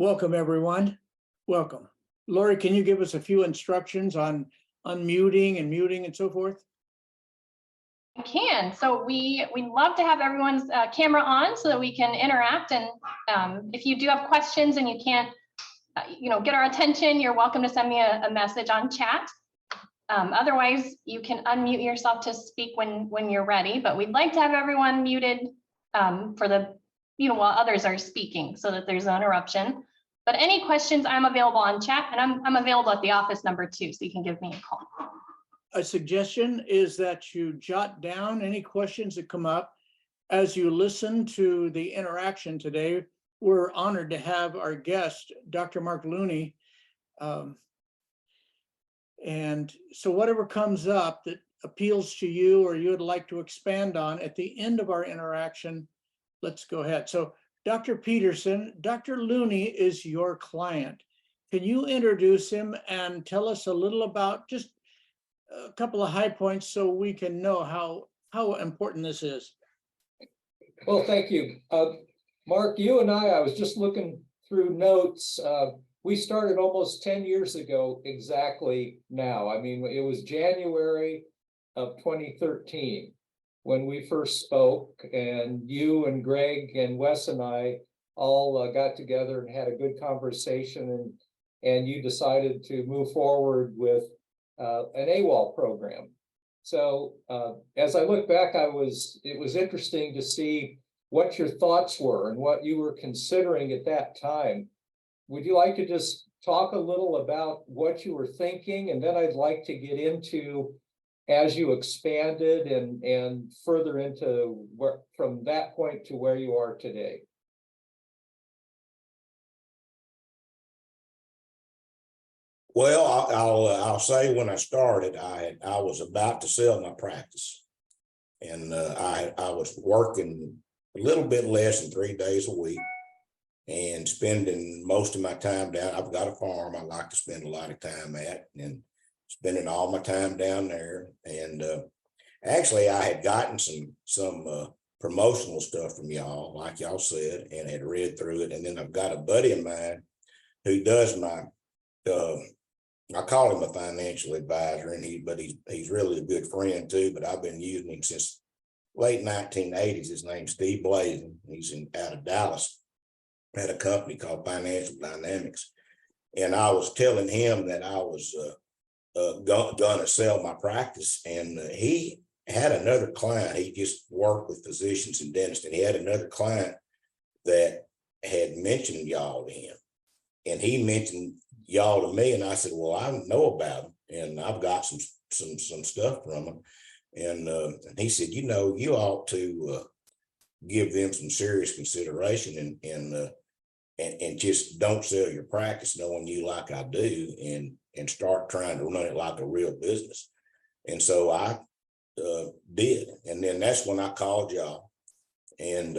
Welcome, everyone. Welcome. Lori, can you give us a few instructions on unmuting and muting and so forth? I can. So we love to have everyone's camera on so that we can interact. And if you do have questions and you can't, get our attention, you're welcome to send me a message on chat. Otherwise, you can unmute yourself to speak when you're ready. But we'd like to have everyone muted for the, while others are speaking so that there's no interruption. But any questions, I'm available on chat, and I'm available at the office number 2, so you can give me a call. A suggestion is that you jot down any questions that come up as you listen to the interaction today. We're honored to have our guest, Dr. Mark Looney. And so whatever comes up that appeals to you or you would like to expand on at the end of our interaction, let's go ahead. So Dr. Peterson, Dr. Looney is your client. Can you introduce him and tell us a little about just a couple of high points so we can know how important this is? Well, thank you. Mark, you and I was just looking through notes. We started almost 10 years ago exactly now. I mean, it was January of 2013 when we first spoke, and you and Greg and Wes and I all got together and had a good conversation, and you decided to move forward with an AWOL program. So as I look back, it was interesting to see what your thoughts were and what you were considering at that time. Would you like to just talk a little about what you were thinking? And then I'd like to get into, as you expanded and further into where, from that point to where you are today. Well, I'll say when I started, I was about to sell my practice, and I was working a little bit less than 3 days a week and spending most of my time down. I've got a farm I like to spend a lot of time at, and spending all my time down there. And actually, I had gotten some promotional stuff from y'all, like y'all said, and had read through it. And then I've got a buddy of mine who does my I call him a financial advisor, and he's really a good friend too, but I've been using him since late 1980s. His name's Steve Blazin. He's out of Dallas, at a company called Financial Dynamics. And I was telling him that I was gonna sell my practice, and he had another client. He just worked with physicians and dentists, and he had another client that had mentioned y'all to him, and he mentioned y'all to me, and I said, well, I know about them, and I've got some stuff from them. And he said, you ought to give them some serious consideration, and just don't sell your practice knowing you like I do, and start trying to run it like a real business. And so I did, and then that's when I called y'all, and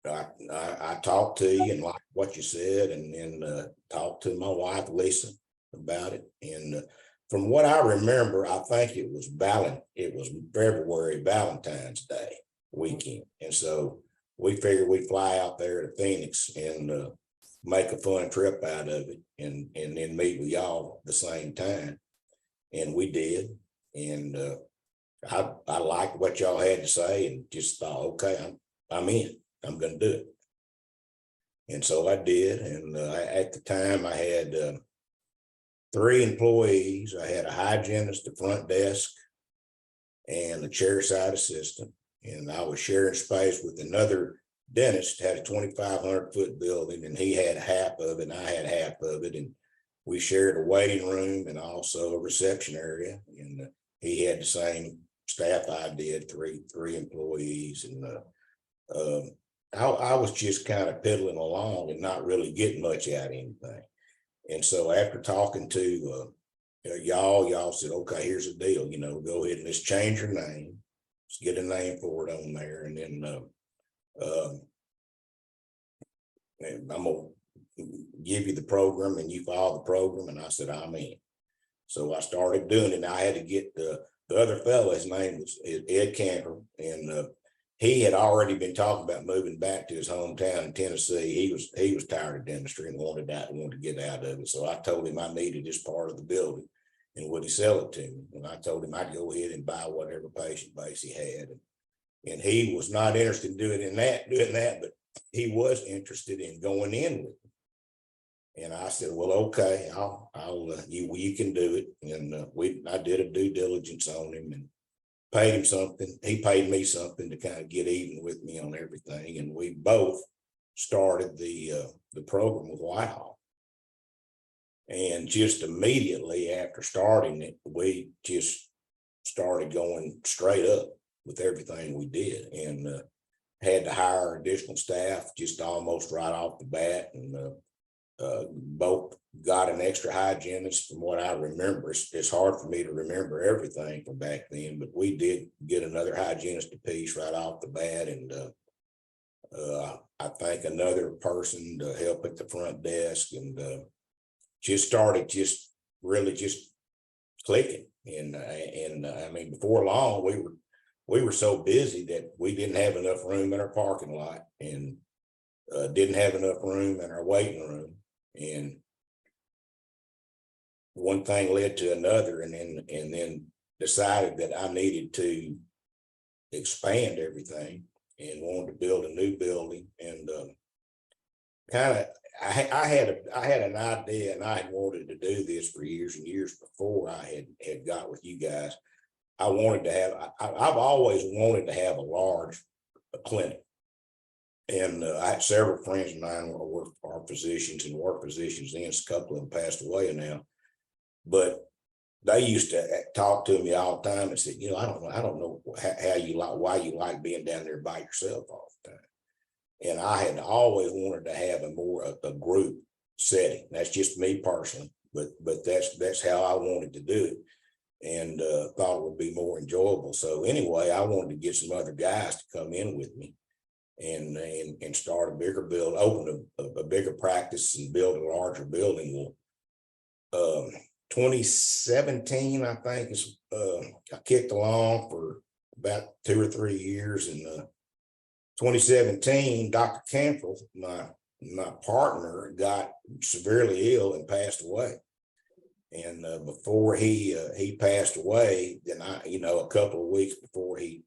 I talked to you and liked what you said, and then talked to my wife Lisa about it. And from what I remember, I think it was February, Valentine's Day weekend, and so we figured we'd fly out there to Phoenix and make a fun trip out of it, and then meet with y'all at the same time. And we did, and I liked what y'all had to say, and just thought, okay, I'm in. I'm going to do it. And so I did. And at the time, I had 3 employees. I had a hygienist, a front desk, and a chairside assistant. And I was sharing space with another dentist, had a 2,500-foot building, and he had half of it, and I had half of it. And we shared a waiting room and also a reception area. And he had the same staff I did, three employees. And I was just kind of piddling along and not really getting much out of anything. And so after talking to y'all said, okay, here's the deal, go ahead and let's change your name. Let's get a name for it on there. And then and I'm going to give you the program, and you follow the program. And I said, I'm in. So I started doing it. And I had to get the other fellow, his name was Ed Camper, and he had already been talking about moving back to his hometown in Tennessee. He was tired of dentistry and wanted to get out of it. So I told him I needed this part of the building and would he sell it to me? And I told him I'd go ahead and buy whatever patient base he had. And he was not interested in doing that, but he was interested in going in with me. And I said, well, okay, you can do it. And I did a due diligence on him and paid him something. He paid me something to kind of get even with me on everything. And we both started the program with Whitehall. And just immediately after starting it, we just started going straight up with everything we did, and had to hire additional staff just almost right off the bat. And both got an extra hygienist. From what I remember, it's hard for me to remember everything from back then, but we did get another hygienist apiece right off the bat. And I think another person to help at the front desk, and just started really clicking. And I mean, before long, we were so busy that we didn't have enough room in our parking lot, and didn't have enough room in our waiting room. And one thing led to another, and then decided that I needed to expand everything and wanted to build a new building. And I had an idea, and I had wanted to do this for years and years before I had got with you guys. I've always wanted to have a large clinic. And I had several friends of mine who are physicians and work physicians, and a couple of them passed away now. But they used to talk to me all the time and said, I don't know why you like being down there by yourself all the time. And I had always wanted to have a group setting. That's just me personally, but that's how I wanted to do it, and thought it would be more enjoyable. So anyway, I wanted to get some other guys to come in with me and start a bigger build, open a bigger practice and build a larger building. Well, 2017, I think, is I kicked along for about 2 or 3 years. And 2017, Dr. Cantrell, my partner, got severely ill and passed away. And before he passed away, then a couple of weeks before he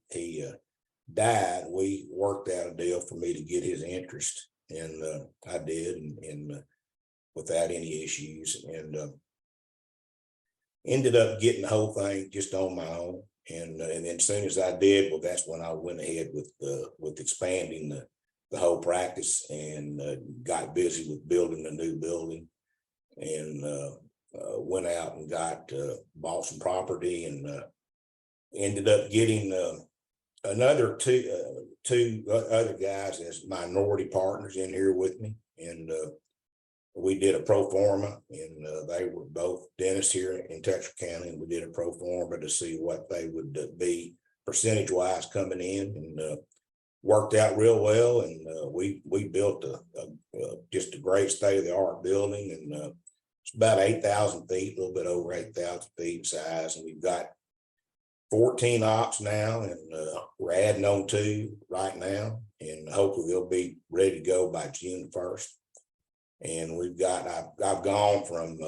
died, we worked out a deal for me to get his interest, and I did, and without any issues, and ended up getting the whole thing just on my own. And then as soon as I did, well, that's when I went ahead with expanding the whole practice, and got busy with building a new building, and went out and bought some property, and ended up getting another two other guys as minority partners in here with me. And we did a pro forma, and they were both dentists here in Texas County, and we did a pro forma to see what they would be percentage wise coming in, and worked out real well. And we built just a great state of the art building, and it's about 8,000 feet, a little bit over 8,000 feet in size, and we've got 14 ops now, and we're adding on 2 right now, and hopefully they'll be ready to go by June 1st. And I've gone from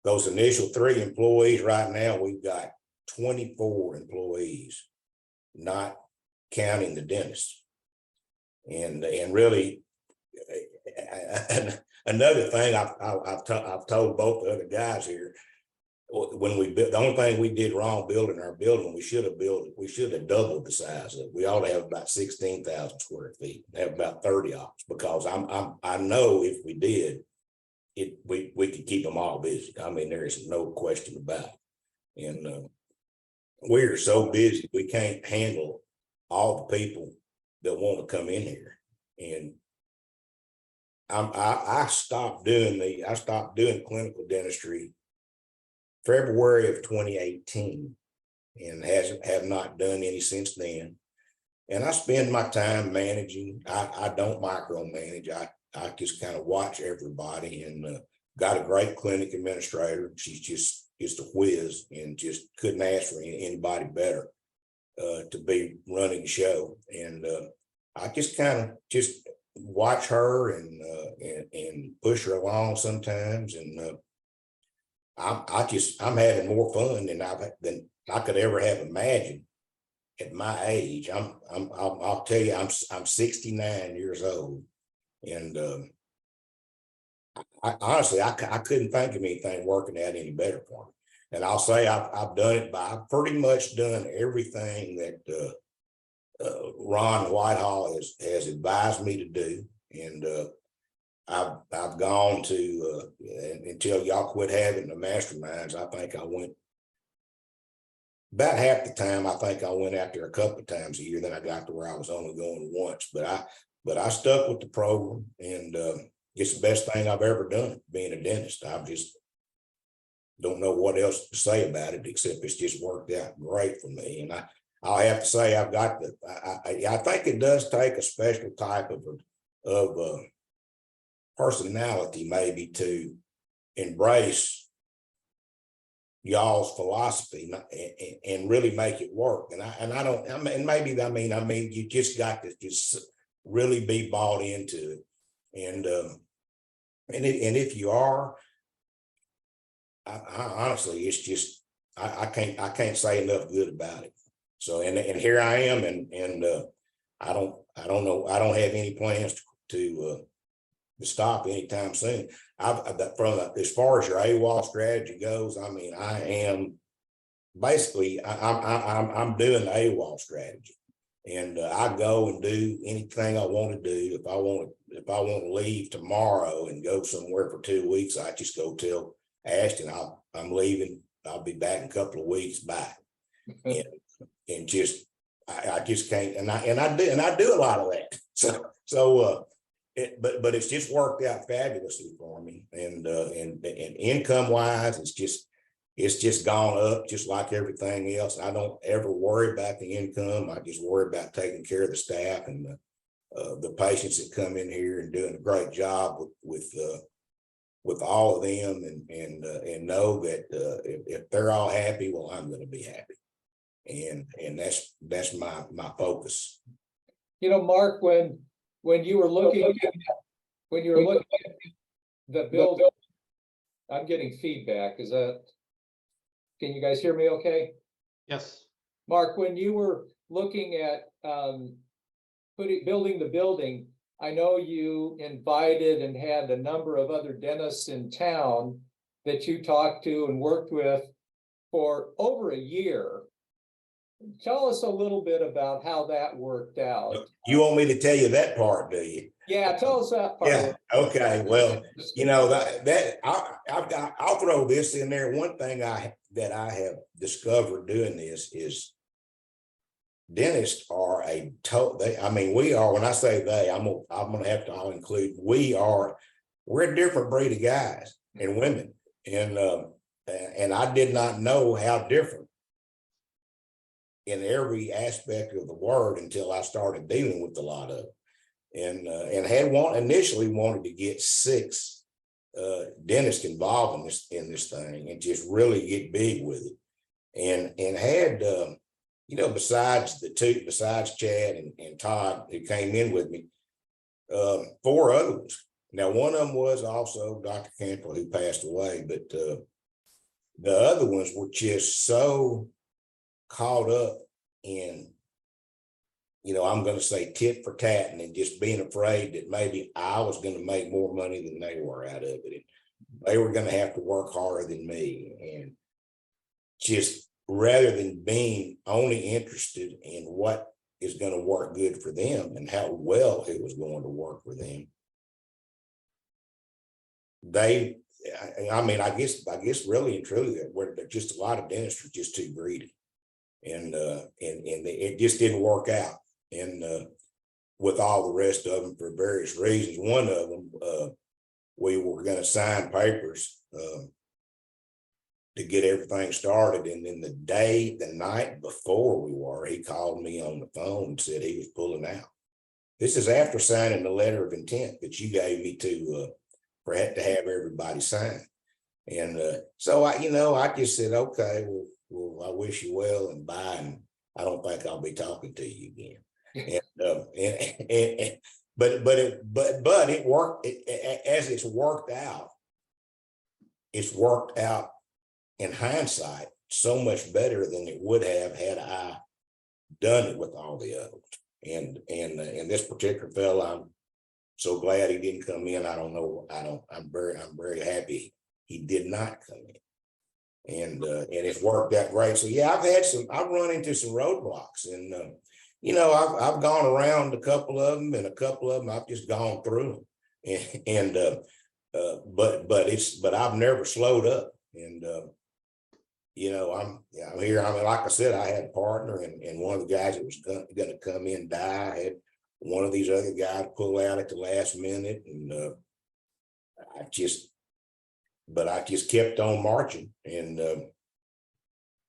those initial 3 employees. Right now we've got 24 employees, not counting the dentists. And really, another thing I've told both the other guys here, when we built, the only thing we did wrong building our building, we should have doubled the size of it. We ought to have about 16,000 square feet, have about 30 ops, because I know if we did it, we could keep them all busy. I mean, there is no question about it. And we are so busy, we can't handle all the people that want to come in here. And I stopped doing clinical dentistry February of 2018, and have not done any since then. And I spend my time managing. I don't micromanage. I just kind of watch everybody, and got a great clinic administrator. She's just a whiz, and just couldn't ask for anybody better. to be running the show. And I just kind of just watch her and push her along sometimes. And I'm having more fun than I could ever have imagined at my age. I'll tell you, I'm 69 years old, and I honestly I couldn't think of anything working out any better for me. And I'll say I've done it I've pretty much done everything that Ron Whitehall has advised me to do, and I've gone to until y'all quit having the masterminds. I think I went about half the time. I think I went out there a couple of times a year. Then I got to where I was only going once. But I stuck with the program, and it's the best thing I've ever done. Being a dentist, I just don't know what else to say about it except it's just worked out great for me. And I'll have to say I've got the. I think it does take a special type of personality maybe to embrace y'all's philosophy and really make it work. And I don't, I mean, you just got to just really be bought into it. And if you are, I honestly, it's just, I can't say enough good about it. So, and here I am, and I don't know, I don't have any plans to stop anytime soon. As far as your AWOL strategy goes, I mean, I am basically I'm doing the AWOL strategy, and I go and do anything I want to do. If I want to leave tomorrow and go somewhere for 2 weeks, I just go tell Ashton I'm leaving. I'll be back in a couple of weeks. Bye. and just I just can't, and I do a lot of that. So but it's just worked out fabulously for me, and income wise, it's just gone up just like everything else. I don't ever worry about the income. I just worry about taking care of the staff and the patients that come in here and doing a great job with all of them, and know that if they're all happy, well, I'm going to be happy, and that's my focus. You know, Mark, when you were looking at the building, I'm getting feedback. Can you guys hear me okay? Yes. Mark, when you were looking at building the building, I know you invited and had a number of other dentists in town that you talked to and worked with for over a year. Tell us a little bit about how that worked out. You want me to tell you that part, do you? Yeah, tell us that part. Yeah. Okay. Well, you know that I'll throw this in there. One thing that I have discovered doing this is dentists are we are. When I say they, I'm gonna have to. I'll include. We're a different breed of guys and women, and I did not know how different in every aspect of the word until I started dealing with a lot of it, and had initially wanted to get 6 dentists involved in this thing and just really get big with it, and had besides Chad and Todd who came in with me, 4 other ones. Now one of them was also Dr. Campbell, who passed away, but the other ones were just so caught up in, I'm going to say tit for tat, and just being afraid that maybe I was going to make more money than they were out of it. And they were going to have to work harder than me. And just rather than being only interested in what is going to work good for them and how well it was going to work for them, I guess really and truly that just a lot of dentists are just too greedy. And it just didn't work out. And with all the rest of them for various reasons. One of them, we were going to sign papers to get everything started. And then the night before he called me on the phone and said he was pulling out. This is after signing the letter of intent that you gave me to have everybody sign. And so I just said, okay, well, I wish you well and bye. I don't think I'll be talking to you again. But it worked as it's worked out in hindsight so much better than it would have had I done it with all the others. And this particular fellow, I'm so glad he didn't come in. I'm very happy he did not come in. And it's worked out great. So yeah, I've run into some roadblocks, and I've gone around a couple of them, and a couple of them I've just gone through them. But I've never slowed up. And I'm here. I mean, like I said, I had a partner, and one of the guys that was going to come in die. I had one of these other guys pull out at the last minute, and I just kept on marching. And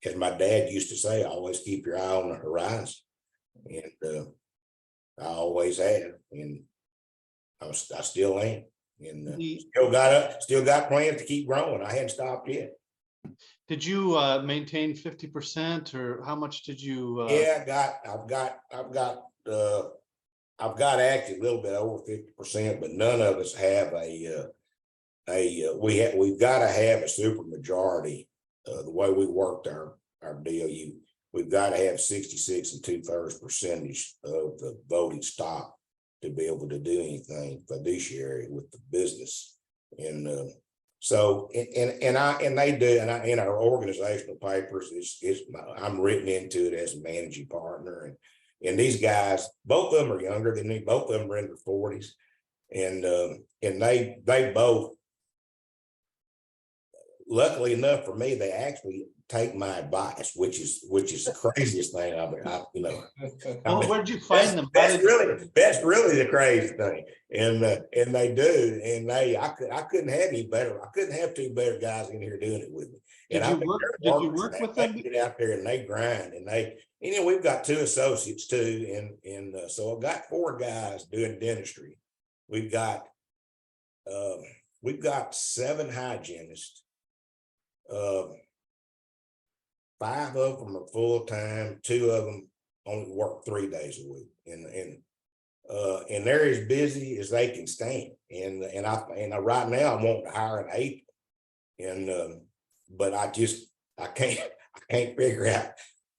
as my dad used to say, always keep your eye on the horizon. And I always have, and I still am. And still got plans to keep growing. I hadn't stopped yet. Did you maintain 50%, or how much did you? Yeah, I've got actually a little bit over 50%, but none of us have we've got to have a super majority. The way we worked our deal, we've got to have 66 2/3% of the voting stock to be able to do anything fiduciary with the business. And so they do, and in our organizational papers, I'm written into it as a managing partner, and these guys, both of them are younger than me, both of them are in their 40s, and they both, luckily enough for me, they actually take my advice, which is the craziest thing Where'd you find them? That's really the crazy thing. And they do, and I couldn't have any better. I couldn't have two better guys in here doing it with me. Did you work with them? They get out there and they grind, and we've got 2 associates too, and so I've got 4 guys doing dentistry. We've got 7 hygienists. 5 of them are full-time, 2 of them only work 3 days a week, and they're as busy as they can stand. And I right now I want to hire an 8th, and but I can't figure out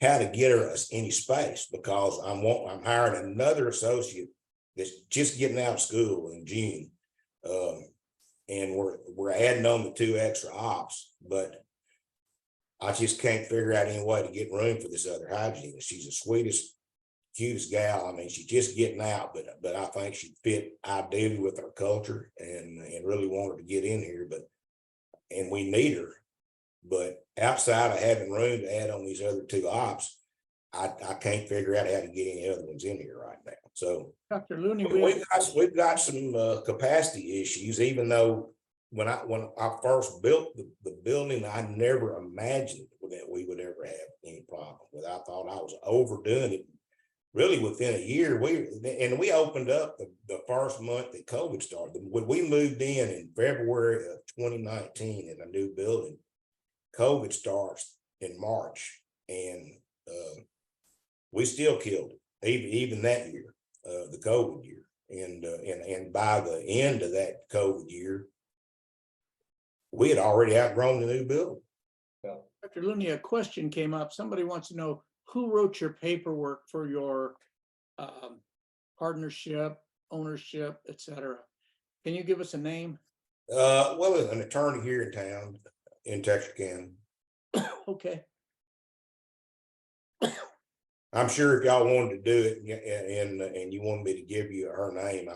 how to get her any space, because I'm hiring another associate that's just getting out of school in June, and we're adding on the 2 extra ops, but I just can't figure out any way to get room for this other hygienist. She's the sweetest, cutest gal. I mean, she's just getting out, but I think she'd fit ideally with our culture, and really want her to get in here. And we need her. But outside of having room to add on these other 2 ops, I can't figure out how to get any other ones in here right now. So Dr. Looney, we've got some capacity issues, even though when I first built the building, I never imagined that we would ever have any problem with it. I thought I was overdoing it. Really, within a year, we opened up the first month that COVID started. When we moved in February of 2019 in a new building, COVID starts in March, and we still killed it, even that year, the COVID year. And by the end of that COVID year, we had already outgrown the new building. Dr. Looney, a question came up. Somebody wants to know who wrote your paperwork for your partnership, ownership, etc. Can you give us a name? Well, an attorney here in town, in Texarkana. Okay. I'm sure if y'all wanted to do it and you wanted me to give you her name,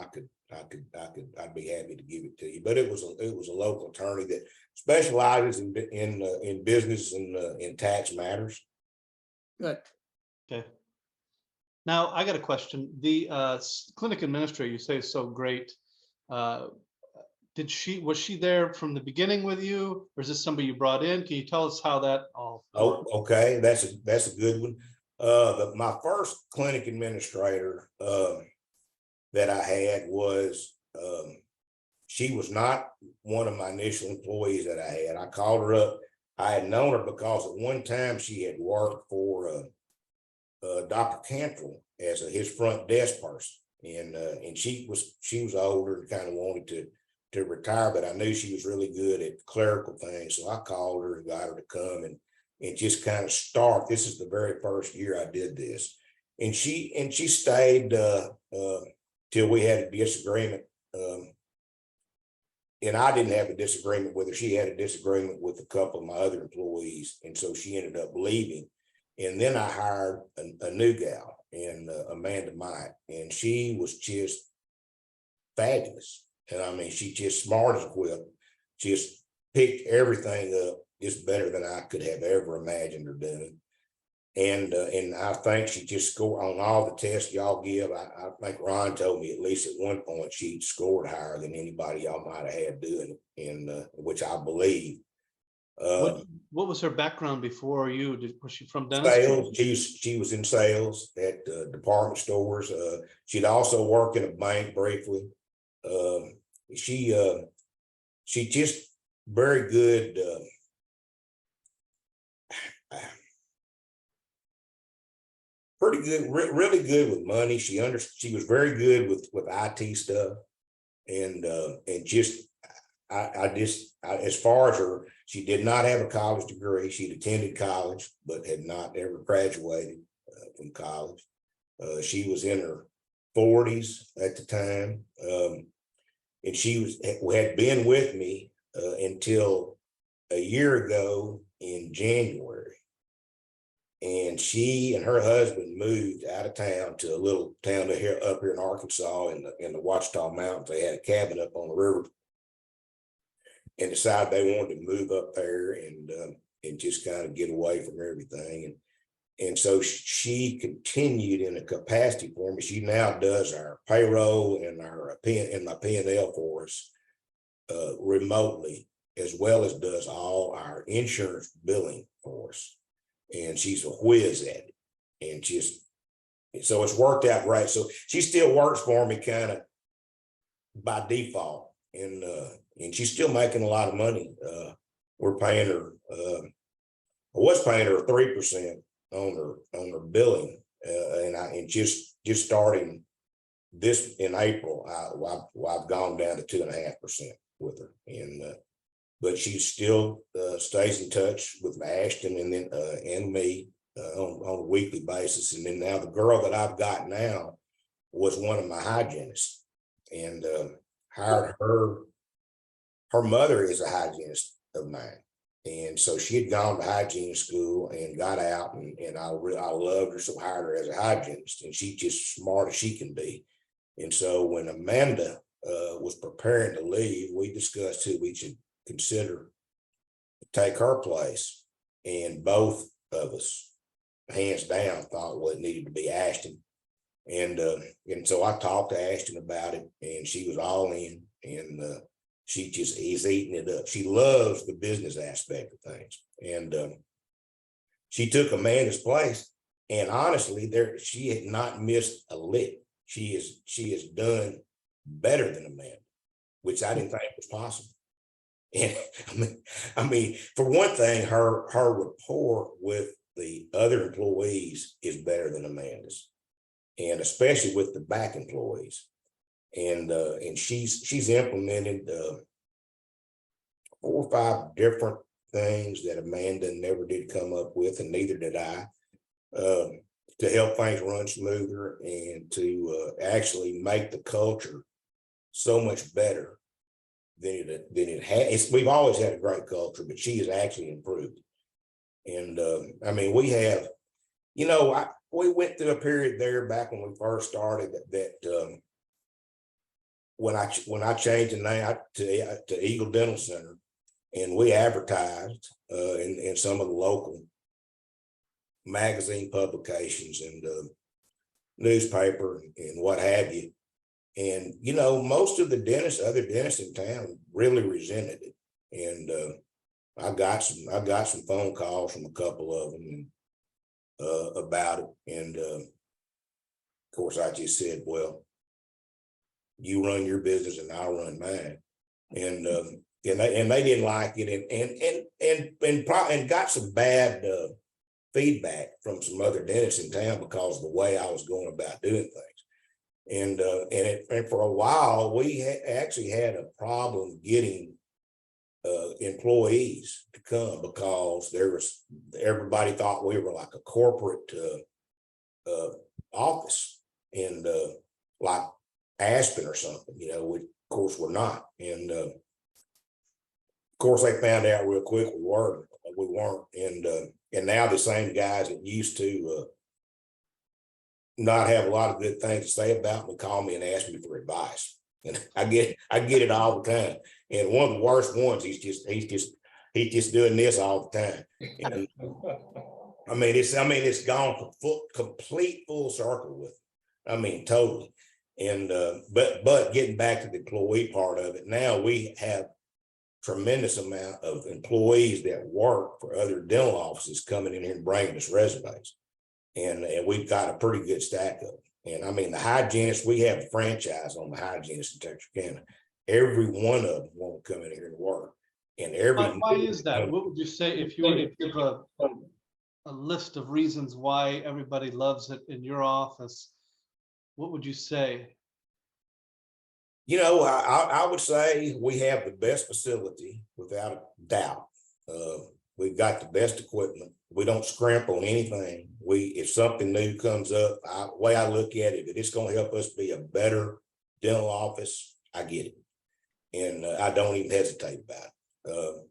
I'd be happy to give it to you. But it was a local attorney that specializes in business and in tax matters. Good. Okay. Now I got a question. The clinic administrator you say is so great. Was she there from the beginning with you, or is this somebody you brought in? Can you tell us how that all? Oh, okay, that's a good one. My first clinic administrator that I had was she was not one of my initial employees that I had. I called her up. I had known her because at one time she had worked for Dr. Cantrell as his front desk person. And she was older and kind of wanted to retire, but I knew she was really good at clerical things. So I called her and got her to come and just kind of start. This is the very first year I did this. And she stayed till we had a disagreement. And I didn't have a disagreement with her. She had a disagreement with a couple of my other employees. And so she ended up leaving. And then I hired a new gal, and Amanda Mike, and she was just fabulous. And I mean, she just smart as a whip, just picked everything up just better than I could have ever imagined her doing. And I think she just scored on all the tests y'all give. I think Ron told me at least at one point she scored higher than anybody y'all might have had doing it, and which I believe. What was her background before you? Was she from dentistry? Sales. She was in sales at department stores. She'd also worked in a bank briefly. She just very good. Pretty good, really good with money. She was very good with IT stuff, and just as far as her, she did not have a college degree. She'd attended college, but had not ever graduated from college. She was in her 40s at the time, and she had been with me until a year ago in January. And she and her husband moved out of town to a little town up here in Arkansas in the Ouachita Mountains. They had a cabin up on the river, and decided they wanted to move up there and just kind of get away from everything. And so she continued in a capacity for me. She now does our payroll and my P&L for us remotely, as well as does all our insurance billing for us. And she's a whiz at it, and so it's worked out great. So she still works for me kind of by default, and she's still making a lot of money. We're paying her. I was paying her 3% on her billing, and just starting this in April, I've gone down to 2.5% with her, and but she still stays in touch with Ashton and then and me on a weekly basis. And then now the girl that I've got now was one of my hygienists, and hired her. Her mother is a hygienist of mine, and so she had gone to hygiene school and got out, and I loved her, so hired her as a hygienist, and she's just smart as she can be. And so when Amanda was preparing to leave, we discussed who we should consider to take her place, and both of us hands down thought, well, it needed to be Ashton. And so I talked to Ashton about it, and she was all in, and she just is eating it up. She loves the business aspect of things, and she took Amanda's place, and honestly, she had not missed a lick. She has done better than Amanda, which I didn't think was possible. And I mean, for one thing, her rapport with the other employees is better than Amanda's, and especially with the back employees. And she's implemented 4 or 5 different things that Amanda never did come up with, and neither did I, to help things run smoother and to actually make the culture so much better than it has. We've always had a great culture, but she has actually improved. And I mean, we have, we went through a period there back when we first started that when I changed the name to Eagle Dental Center, and we advertised in some of the local magazine publications and newspaper and what have you. And, most of the other dentists in town really resented it. And I got some phone calls from a couple of them about it. And of course, I just said, well, you run your business and I'll run mine. And they didn't like it, and got some bad feedback from some other dentists in town because of the way I was going about doing things. And for a while, we actually had a problem getting employees to come because everybody thought we were like a corporate office, and like Aspen or something, we, of course, we're not. And of course, they found out real quick we weren't. And now the same guys that used to not have a lot of good things to say about me call me and ask me for advice. And I get it all the time. And one of the worst ones, he's just doing this all the time. And it's gone complete full circle with it. I mean, totally. And but getting back to the employee part of it, now we have tremendous amount of employees that work for other dental offices coming in here and bringing us resumes. And we've got a pretty good stack of them. And I mean, the hygienists, we have a franchise on the hygienists in Texarkana. Every one of them want to come in here and work. And why is that? What would you say if you were to give a list of reasons why everybody loves it in your office? What would you say? I would say we have the best facility without a doubt. We've got the best equipment. We don't scrimp on anything. If something new comes up, the way I look at it, if it's going to help us be a better dental office, I get it. And I don't even hesitate about it.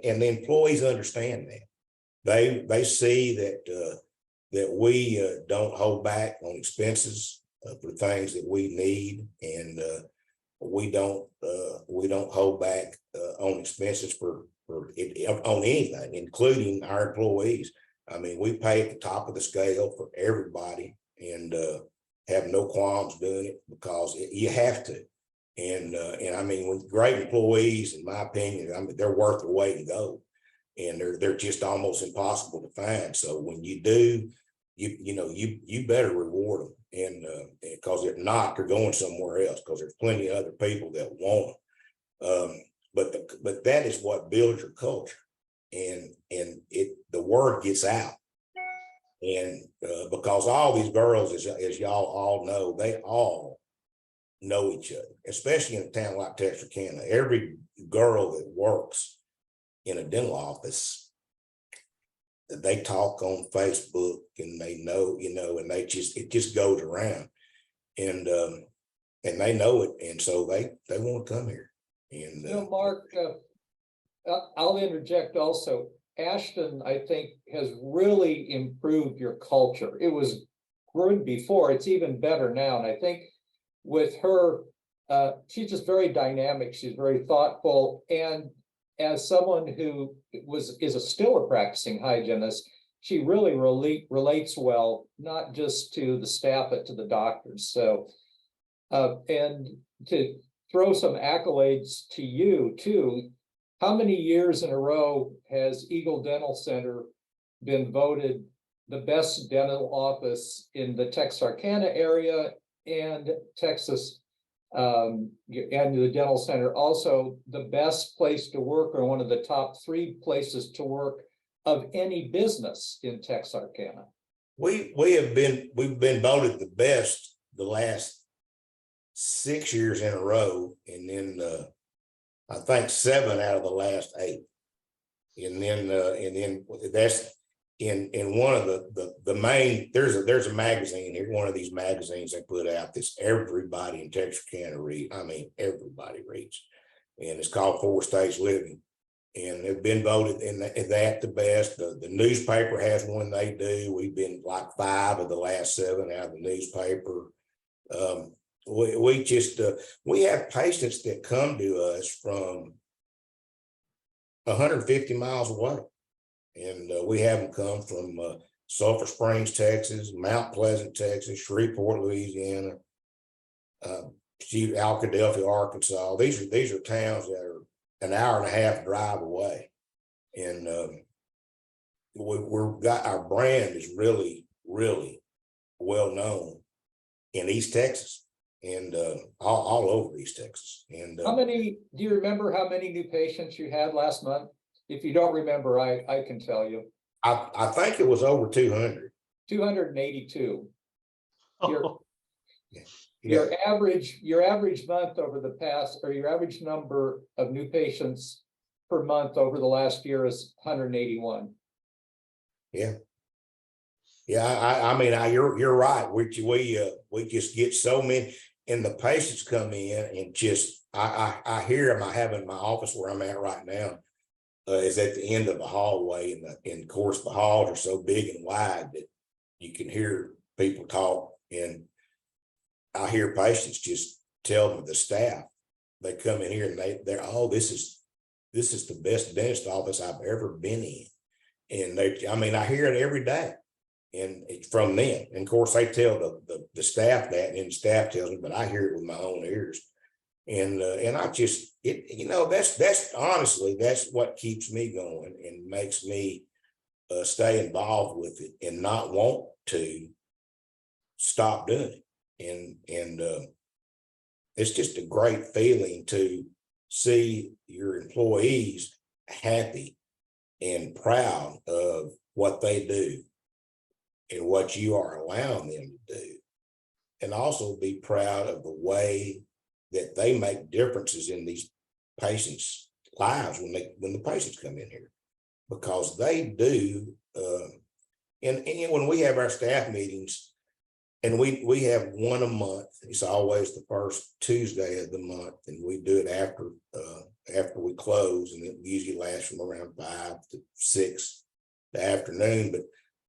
And the employees understand that. They see that we don't hold back on expenses for things that we need, and we don't hold back on expenses on anything, including our employees. I mean, we pay at the top of the scale for everybody, and have no qualms doing it because you have to. And I mean, with great employees, in my opinion, I mean, they're worth the way to go, and they're just almost impossible to find. So when you do, you better reward them, and because if not, they're going somewhere else because there's plenty of other people that want them. But that is what builds your culture, and the word gets out, and because all these girls, as y'all all know, they all know each other, especially in a town like Texarkana. Every girl that works in a dental office, they talk on Facebook, and they know, and it just goes around, and they know it, and so they want to come here. And Mark, I'll interject also. Ashton, I think, has really improved your culture. It was good before, it's even better now. And I think with her, she's just very dynamic, she's very thoughtful, and as someone who is still a practicing hygienist, she really relates well, not just to the staff, but to the doctors. So, and to throw some accolades to you too, how many years in a row has Eagle Dental Center been voted the best dental office in the Texarkana area and Texas, and the dental center also the best place to work, or one of the top 3 places to work of any business in Texarkana? we've been voted the best the last 6 years in a row, and then I think 7 out of the last 8, and then that's in one of the main. There's a magazine here, one of these magazines they put out this everybody in Texarkana read. I mean, everybody reads, and it's called 4 States Living, and they've been voted in that the best. The newspaper has one they do. We've been like 5 of the last 7 out of the newspaper. We have patients that come to us from 150 miles away, and we have them come from Sulphur Springs, Texas, Mount Pleasant, Texas, Shreveport, Louisiana, Alcadelphia, Arkansas. These are towns that are an hour and a half drive away, and we've got our brand is really, really well known in East Texas, and all over East Texas. And do you remember how many new patients you had last month? If you don't remember, I can tell you. I think it was over 200. 282. Your- Yeah. Your average month over the past, or your average number of new patients per month over the last year is 181. Yeah. Yeah, I mean, you're right. We just get so many, and the patients come in and just, I hear them. I have in my office where I'm at right now, is at the end of the hallway, and of course the halls are so big and wide that you can hear people talk, and I hear patients just tell the staff, they come in here and they're, oh, this is the best dentist office I've ever been in. And I mean, I hear it every day. And it's from them. And of course, they tell the staff that, and the staff tells me, but I hear it with my own ears. And I just, that's honestly, that's what keeps me going and makes me stay involved with it and not want to stop doing it. And it's just a great feeling to see your employees happy and proud of what they do and what you are allowing them to do, and also be proud of the way that they make differences in these patients' lives when the patients come in here, because they do. And when we have our staff meetings, and we have one a month, it's always the first Tuesday of the month, and we do it after we close, and it usually lasts from around 5 to 6 the afternoon. But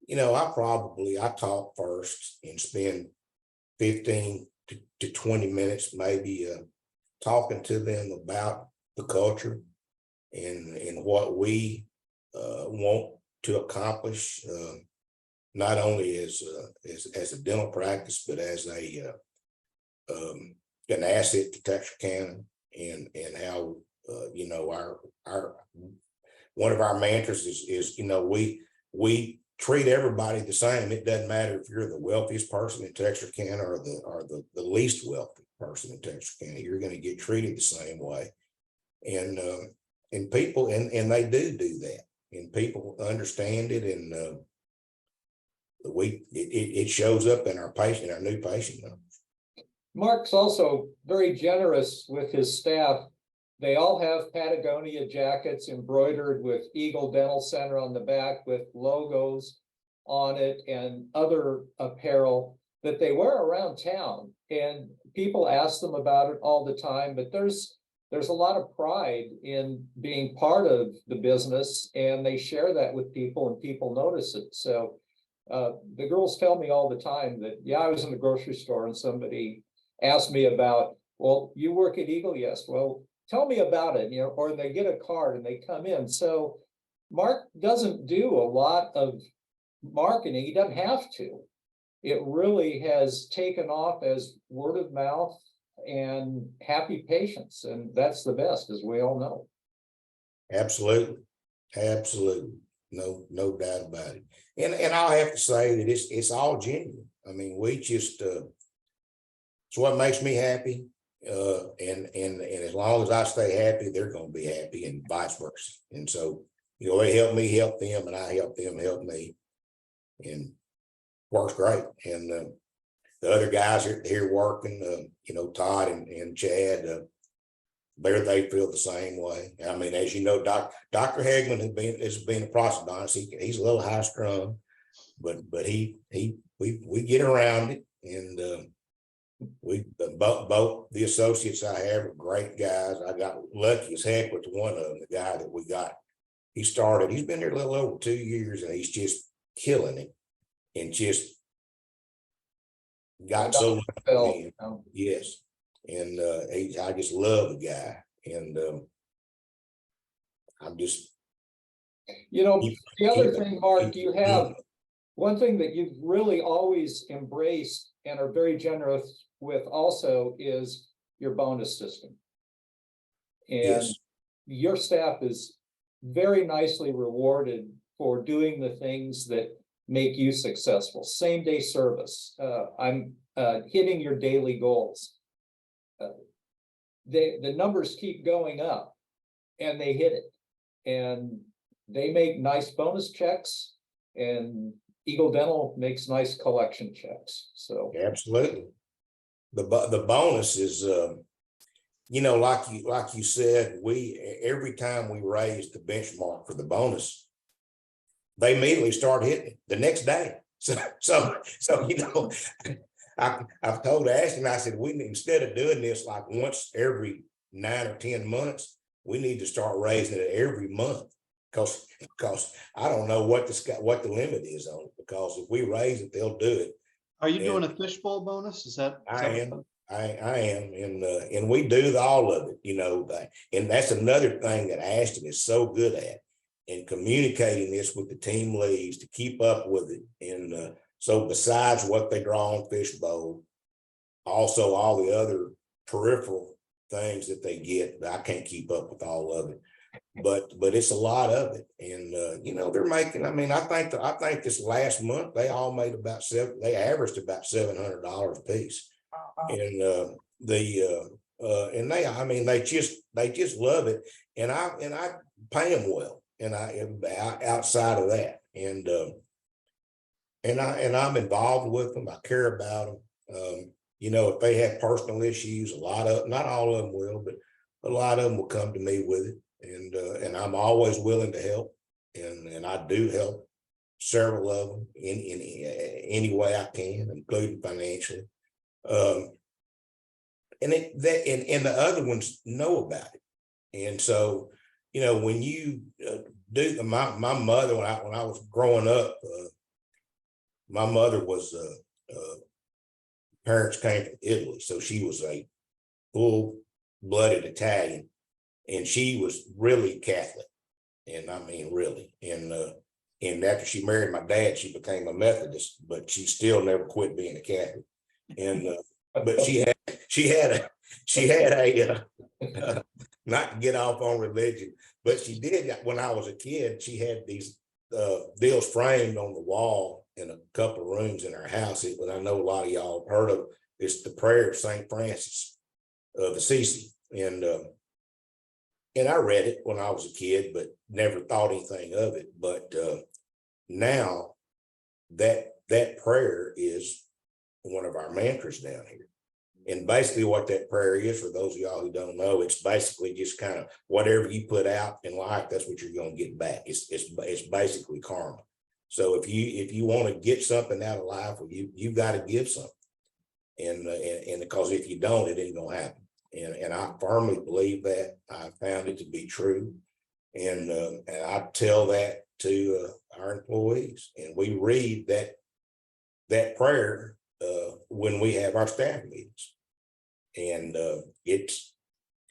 I talk first and spend 15 to 20 minutes maybe talking to them about the culture and what we want to accomplish, not only as a dental practice, but as an asset to Texarkana, and how our one of our mantras is we treat everybody the same. It doesn't matter if you're the wealthiest person in Texarkana or the least wealthy person in Texarkana. You're going to get treated the same way, and people and they do that, and people understand it, and it shows up in our new patient numbers. Mark's also very generous with his staff. They all have Patagonia jackets embroidered with Eagle Dental Center on the back with logos on it and other apparel that they wear around town. And people ask them about it all the time, but there's a lot of pride in being part of the business, and they share that with people, and people notice it. So the girls tell me all the time that, yeah, I was in the grocery store and somebody asked me about, well, you work at Eagle? Yes. Well, tell me about it, or they get a card and they come in. So Mark doesn't do a lot of marketing. He doesn't have to. It really has taken off as word of mouth and happy patients. And that's the best, as we all know. Absolutely. No doubt about it. And I'll have to say that it's all genuine. I mean, we just, it's what makes me happy. And as long as I stay happy, they're going to be happy, and vice versa. And so, they help me help them, and I help them help me, and works great. And the other guys are here working, Todd and Chad, they feel the same way. I mean, as you know, Dr. Hegman has been a prosthodontist. He's a little high strung, but we get around it, and we both the associates I have are great guys. I got lucky as heck with one of them, the guy that we got. He's been here a little over 2 years, and he's just killing it, and just got so lucky. Yes. And I just love the guy, and I'm just, the other thing, Mark, you have one thing that you've really always embraced and are very generous with also is your bonus system. And yes, your staff is very nicely rewarded for doing the things that make you successful. Same day service. I'm hitting your daily goals. The numbers keep going up, and they hit it, and they make nice bonus checks. and Eagle Dental makes nice collection checks, so. Absolutely. The bonus is, you know, like you said, every time we raise the benchmark for the bonus, they immediately start hitting it the next day. So you know, I've told Ashton, I said, instead of doing this like once every 9 or 10 months, we need to start raising it every month. Because I don't know what the limit is on it, because if we raise it, they'll do it. Are you doing a fishbowl bonus? Is that? I am, and we do all of it, you know, and that's another thing that Ashton is so good at, in communicating this with the team leads to keep up with it. And so besides what they draw on fishbowl, also all the other peripheral things that they get, I can't keep up with all of it. But it's a lot of it, and you know, they're making. I mean, I think this last month they all made about they averaged about $700 a piece, and and I mean, they just love it, and I pay them well, and outside of that, and I'm involved with them. I care about them. You know, if they have personal issues, not all of them will, but a lot of them will come to me with it. And I'm always willing to help, and I do help several of them in any way I can, including financially. And the other ones know about it, and so, you know, when you do, my mother, when I was growing up, my mother was parents came from Italy, so she was a full-blooded Italian. And she was really Catholic, and I mean really. And after she married my dad, she became a Methodist, but she still never quit being a Catholic. And but she had a not to get off on religion, but she did. When I was a kid, she had these deals framed on the wall in a couple of rooms in her house. But I know a lot of y'all have heard of it. It's the prayer of St. Francis of Assisi, and I read it when I was a kid, but never thought anything of it. But now that prayer is one of our mantras down here. And basically what that prayer is, for those of y'all who don't know, it's basically just kind of whatever you put out in life, that's what you're going to get back. It's basically karma. So if you want to get something out of life, well, you got to give something. And because if you don't, it ain't going to happen. And I firmly believe that. I found it to be true. And I tell that to our employees, and we read that prayer when we have our staff meetings. And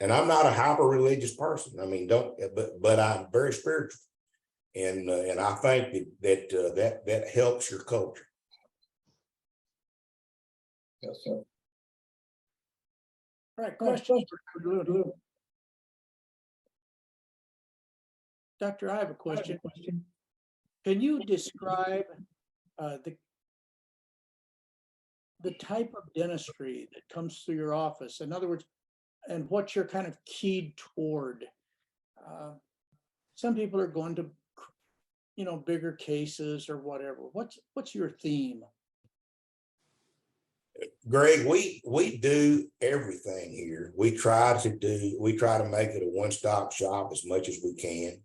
and I'm not a hyper religious person. I mean, but I'm very spiritual. And I think that helps your culture. Yes, sir. All right, questions for Dr. Looney? Doctor, I have a question. Can you describe the type of dentistry that comes through your office? In other words, and what you're kind of keyed toward. Some people are going to, you know, bigger cases or whatever. What's your theme? Greg, we do everything here. We try to make it a one-stop shop as much as we can.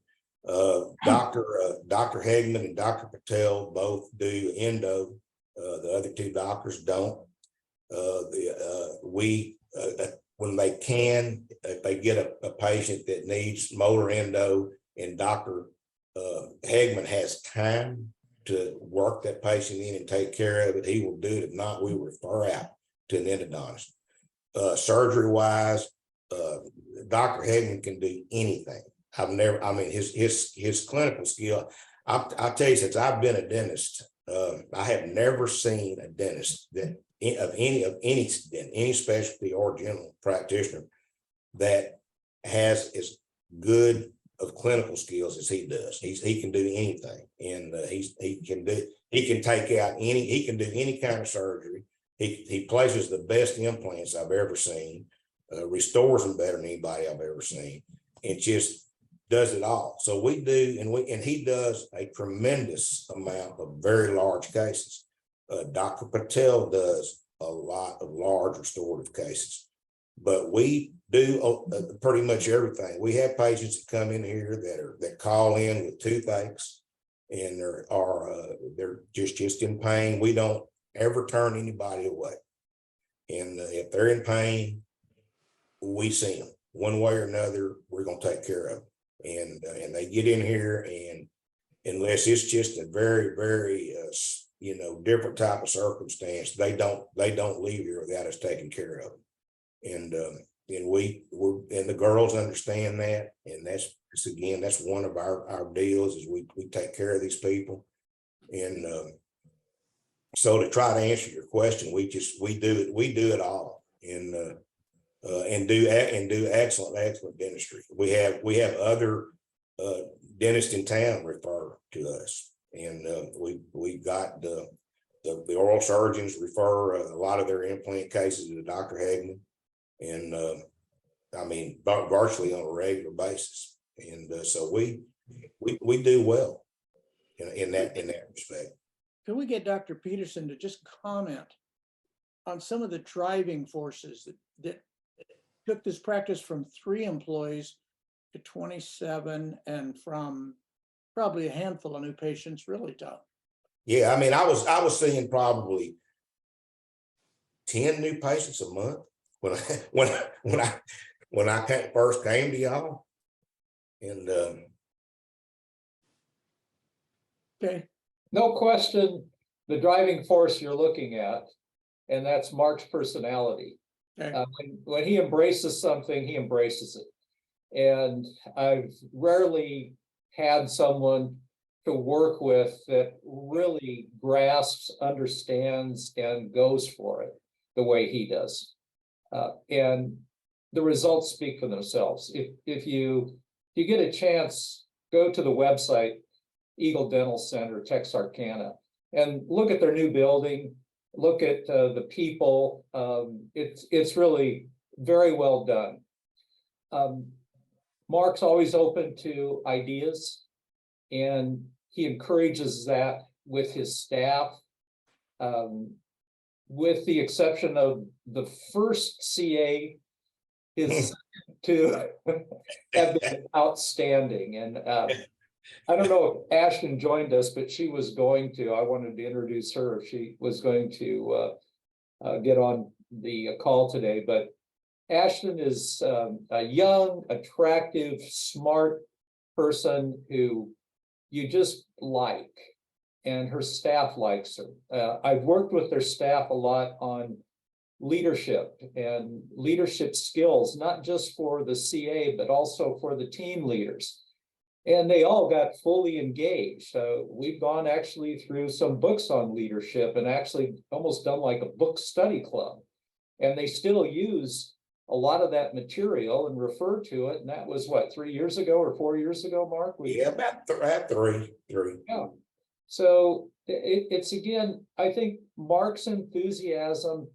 Dr. Hegman and Dr. Patel both do endo. The other two doctors don't. When they can, if they get a patient that needs molar endo and Dr. Hegman has time to work that patient in and take care of it, he will do it. If not, we refer out to an endodontist. Surgery wise, Dr. Hegman can do anything. His clinical skill, I'll tell you, since I've been a dentist, I have never seen a dentist that of any specialty or general practitioner that has as good of clinical skills as he does. He can do anything, and he can do any kind of surgery. He places the best implants I've ever seen, restores them better than anybody I've ever seen. It's just does it all. So we do, and he does a tremendous amount of very large cases. Dr. Patel does a lot of large restorative cases, but we do pretty much everything. We have patients that come in here that call in with toothaches, and they're just in pain. We don't ever turn anybody away, and if they're in pain, we see them one way or another. We're going to take care of them, and they get in here, and unless it's just a very, very different type of circumstance, they don't leave here without us taking care of them. And the girls understand that, and that's one of our deals is we take care of these people. And so to try to answer your question, we do it all, and do excellent dentistry. We have other dentists in town refer to us, and we got the oral surgeons refer a lot of their implant cases to Dr. Hagman, and I mean virtually on a regular basis, and so we do well in that respect. Can we get Dr. Peterson to just comment on some of the driving forces that took this practice from 3 employees to 27, and from probably a handful of new patients really tough? Yeah, I mean, I was seeing probably 10 new patients a month when I first came to y'all, and Okay. No question, the driving force you're looking at, and that's Mark's personality. Okay. When he embraces something, he embraces it. And I've rarely had someone to work with that really grasps, understands, and goes for it the way he does. And the results speak for themselves. If you get a chance, go to the website, Eagle Dental Center, Texarkana, and look at their new building, look at the people. It's really very well done. Mark's always open to ideas, and he encourages that with his staff. With the exception of the first CA, his to have been outstanding. And I don't know if Ashton joined us, but she was going to. I wanted to introduce her if she was going to get on the call today. But Ashton is a young, attractive, smart person who you just like, and her staff likes her. I've worked with their staff a lot on leadership and leadership skills, not just for the CA, but also for the team leaders. And they all got fully engaged. We've gone actually through some books on leadership and actually almost done like a book study club. And they still use a lot of that material and refer to it. And that was what, 3 years ago or 4 years ago, Mark? Yeah, about three. Yeah. So it's again, I think Mark's enthusiasm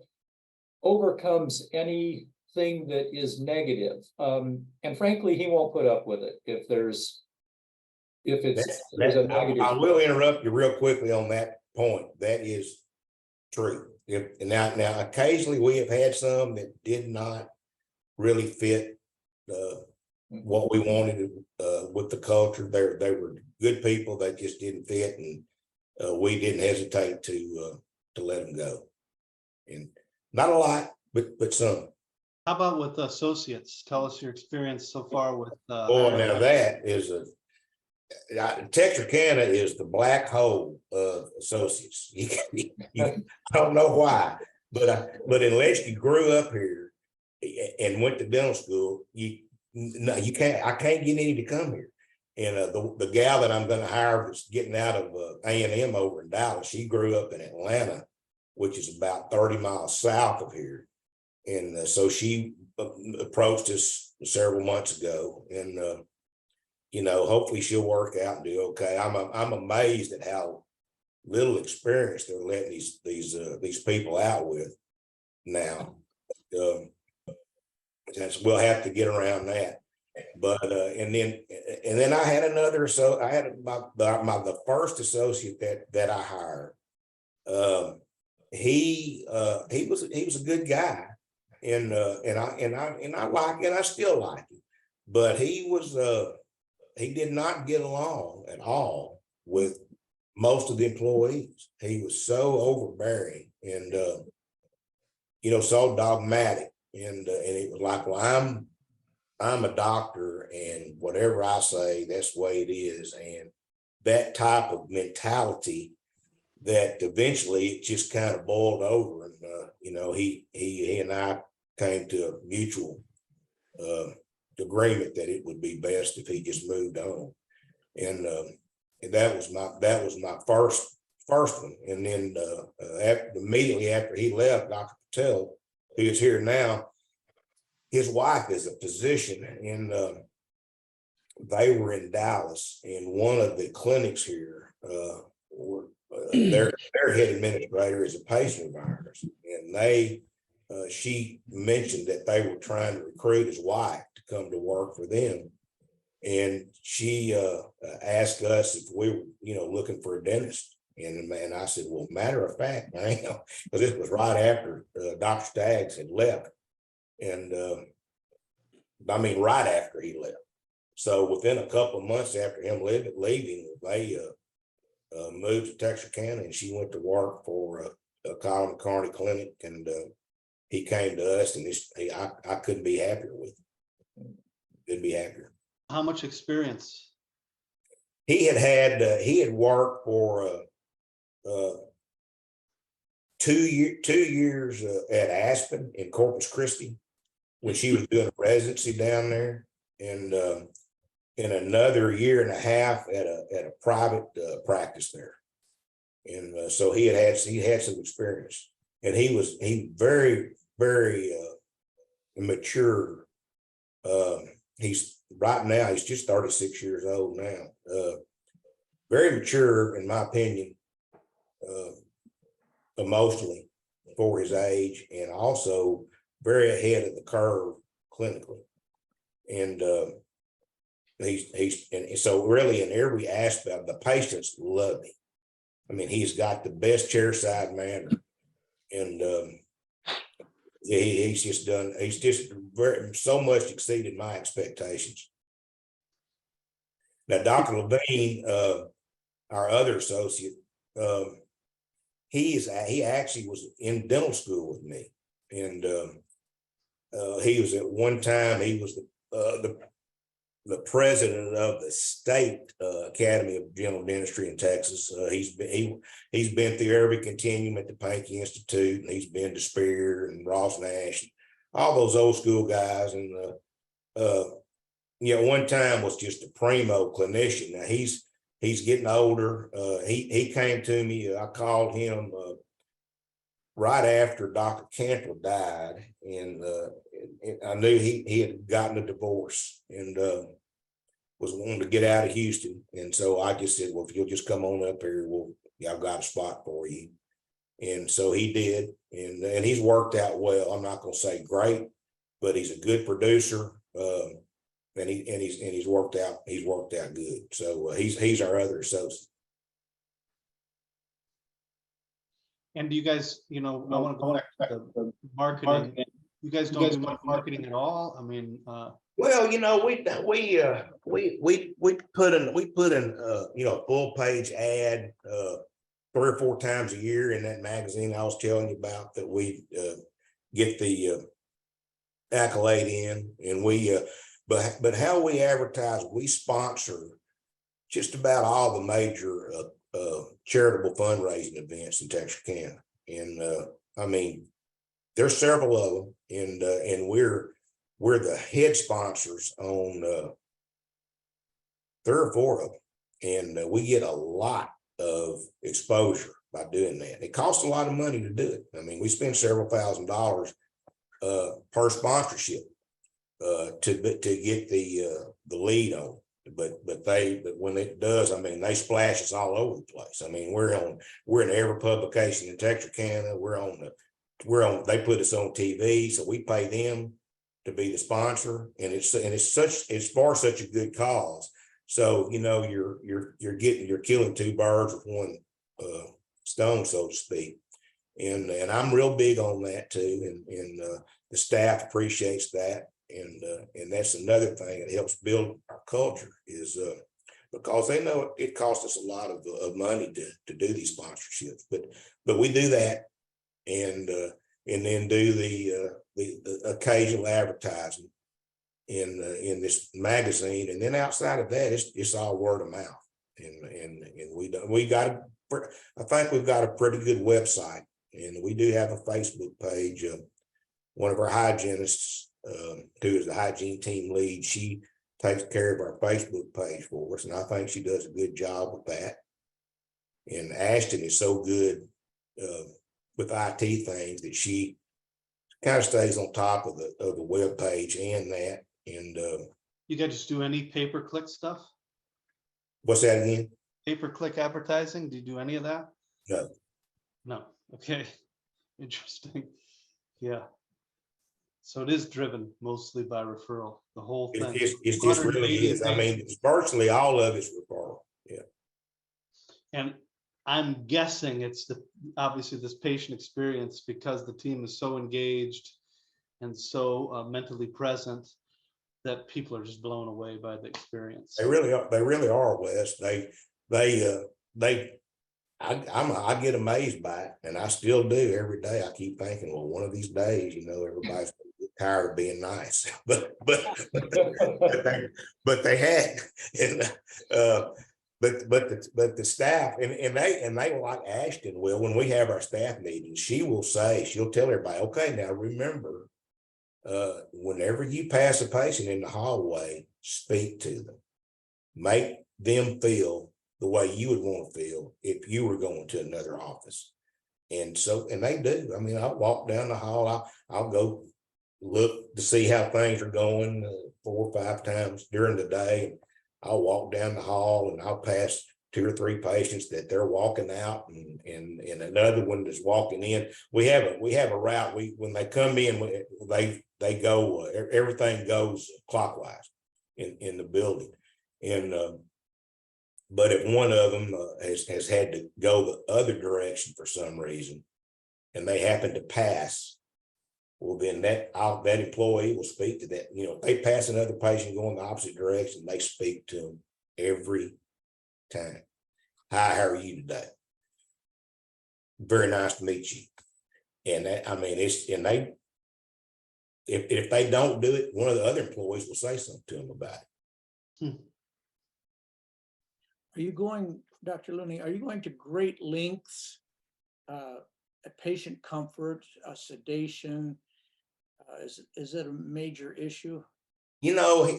overcomes anything that is negative. And frankly, he won't put up with it if there's a negative. I will interrupt you real quickly on that point. That is true. Now occasionally we have had some that did not really fit what we wanted with the culture. They were good people that just didn't fit, and we didn't hesitate to let them go. And not a lot, but some. How about with associates? Tell us your experience so far with. Boy, now that is Texarkana is the black hole of associates. I don't know why, but unless you grew up here and went to dental school, you can't. I can't get any to come here. And the gal that I'm going to hire that's getting out of A&M over in Dallas, she grew up in Atlanta, which is about 30 miles south of here. And so she approached us several months ago, and hopefully she'll work out and do okay. I'm amazed at how little experience they're letting these people out with now. We'll have to get around that. But and then I had another, so I had the first associate that I hired. He was a good guy, and I like, and I still like him, but he did not get along at all with most of the employees. He was so overbearing and so dogmatic, and it was like, well, I'm a doctor, and whatever I say, that's the way it is. And that type of mentality, that eventually it just kind of boiled over, and he and I came to a mutual agreement that it would be best if he just moved on. And that was my first one. And then immediately after he left, Dr. Patel, who is here now, his wife is a physician, and they were in Dallas, and one of the clinics here, their head administrator is a patient of ours, and she mentioned that they were trying to recruit his wife to come to work for them, and she asked us if we were looking for a dentist, and I said, well, matter of fact, I am, because this was right after Dr. Staggs had left. And I mean, right after he left. So within a couple of months after him leaving, they moved to Texarkana, and she went to work for a Colin McCartney clinic, and he came to us, and I couldn't be happier with him. Couldn't be happier. How much experience? He had worked for 2 years at Aspen in Corpus Christi, when she was doing a residency down there, and in another year and a half at a private practice there. And so he had some experience, and he very, very mature. He's just 36 years old now. Very mature, in my opinion, emotionally for his age, and also very ahead of the curve clinically. And and so really in every aspect, the patients love him. I mean, he's got the best chairside manner, and he's just so much exceeded my expectations. Now, Dr. Levine, our other associate, he actually was in dental school with me, and he was at one time, he was the president of the state Academy of General Dentistry in Texas. He's been through every continuum at the Pankey Institute, and he's been to Spear and Ross Nash, and all those old school guys. And one time was just a primo clinician. Now he's getting older. He came to me. I called him right after Dr. Cantrell died, and I knew he had gotten a divorce, and was wanting to get out of Houston. And so I just said, well, if you'll just come on up here, I've got a spot for you. And so he did, and he's worked out well. I'm not going to say great, but he's a good producer, and he's worked out good. So he's our other associate. And do you guys, I want to go back to the marketing. You guys don't do much marketing at all? I mean, well, we put in a full page ad 3 or 4 times a year in that magazine I was telling you about, that we get the accolade in, and but how we advertise, we sponsor just about all the major charitable fundraising events in Texarkana, and I mean, there's several of them, and we're the head sponsors on 3 or 4 of them, and we get a lot of exposure by doing that. It costs a lot of money to do it. I mean, we spend several $1,000s per sponsorship to get the lead on. But when it does, I mean, they splash us all over the place. I mean, we're in every publication in Texarkana. They put us on TV, so we pay them to be the sponsor, and it's for such a good cause. So, you know, you're killing two birds with one stone, so to speak. And I'm real big on that too. And the staff appreciates that. And that's another thing that helps build our culture is because they know it costs us a lot of money to do these sponsorships, but we do that, and then do the occasional advertising in this magazine, and then outside of that, it's all word of mouth, and I think we've got a pretty good website, and we do have a Facebook page. One of our hygienists, who is the hygiene team lead, she takes care of our Facebook page for us, and I think she does a good job with that. And Ashton is so good with IT things that she kind of stays on top of the web page and that. And You guys just do any pay-per-click stuff? what's that again? Pay-per-click advertising? Do you do any of that? No. No. Okay. Interesting. Yeah. So it is driven mostly by referral, the whole thing. It just really is. I mean, it's virtually all of it's referral. Yeah. And I'm guessing it's obviously this patient experience, because the team is so engaged and so mentally present, that people are just blown away by the experience. They really are. They really are, Wes. I get amazed by it, and I still do every day. I keep thinking, well, one of these days, you know, everybody's gonna get tired of being nice, but they had, and but the staff and they like Ashton will, when we have our staff meetings, she'll tell everybody, okay, now remember, whenever you pass a patient in the hallway, speak to them, make them feel the way you would want to feel if you were going to another office. And they do. I mean, I'll walk down the hall, I'll go look to see how things are going 4 or 5 times during the day. I'll walk down the hall and I'll pass 2 or 3 patients that they're walking out, and another one that's walking in. We have a route. When they come in, they go, everything goes clockwise in the building. And but if one of them has had to go the other direction for some reason, and they happen to pass, well, then that employee will speak to that. You know, if they pass another patient going the opposite direction, they speak to them every time. Hi, how are you today? Very nice to meet you. And that, I mean, if they don't do it, one of the other employees will say something to them about it. Are you going, Dr. Looney, are you going to great lengths at patient comfort, sedation? Is it a major issue? You know,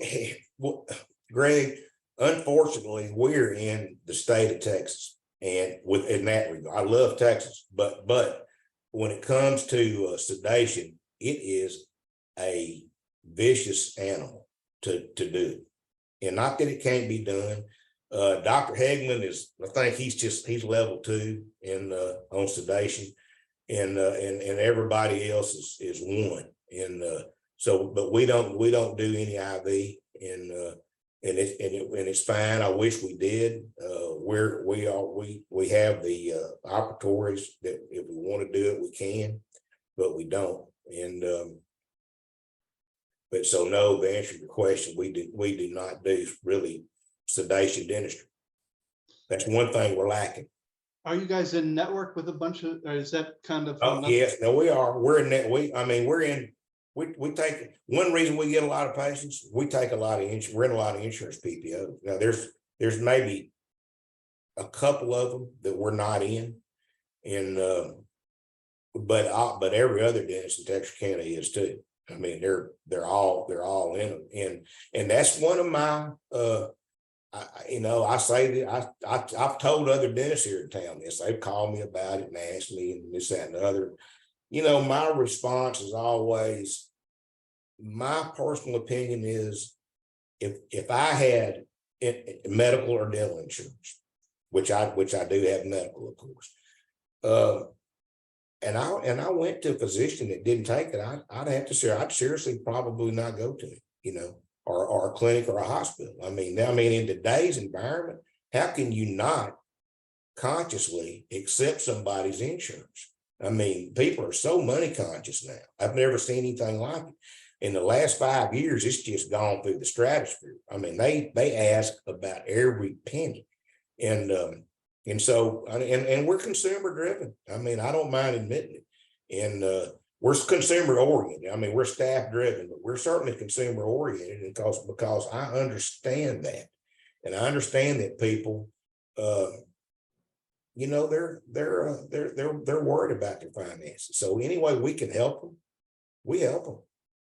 Greg, unfortunately, we're in the state of Texas, and in that regard, I love Texas, but when it comes to sedation, it is a vicious animal to do, and not that it can't be done. Dr. Hegman I think he's level 2 on sedation, and everybody else is 1. And but we don't do any IV, and it's fine. I wish we did. We have the operatories that if we want to do it, we can, but we don't. And but so no, to answer your question, we do not do really sedation dentistry. That's one thing we're lacking. Are you guys in network with a bunch of, or is that kind of? Oh, yes, no, we are. We're in that. We take, one reason we get a lot of patients, we take a lot of insurance. We're in a lot of insurance PPO. Now there's maybe a couple of them that we're not in, and but every other dentist in Texarkana is too. I mean, they're all in them, and that's one of my I say that I've told other dentists here in town this. They've called me about it and asked me and this, that, and the other. You know, my response is always, my personal opinion is, if I had medical or dental insurance, which I do have medical, of course, I went to a physician that didn't take it, I'd have to say, I'd seriously probably not go to it, you know, or a clinic or a hospital. I mean, in today's environment, how can you not consciously accept somebody's insurance? I mean, people are so money conscious now. I've never seen anything like it. In the last 5 years, it's just gone through the stratosphere. I mean, they ask about every penny. And so we're consumer driven. I mean, I don't mind admitting it. And we're consumer oriented. I mean, we're staff driven, but we're certainly consumer oriented because I understand that. And I understand that people you know, they're worried about their finances. So any way we can help them, we help them.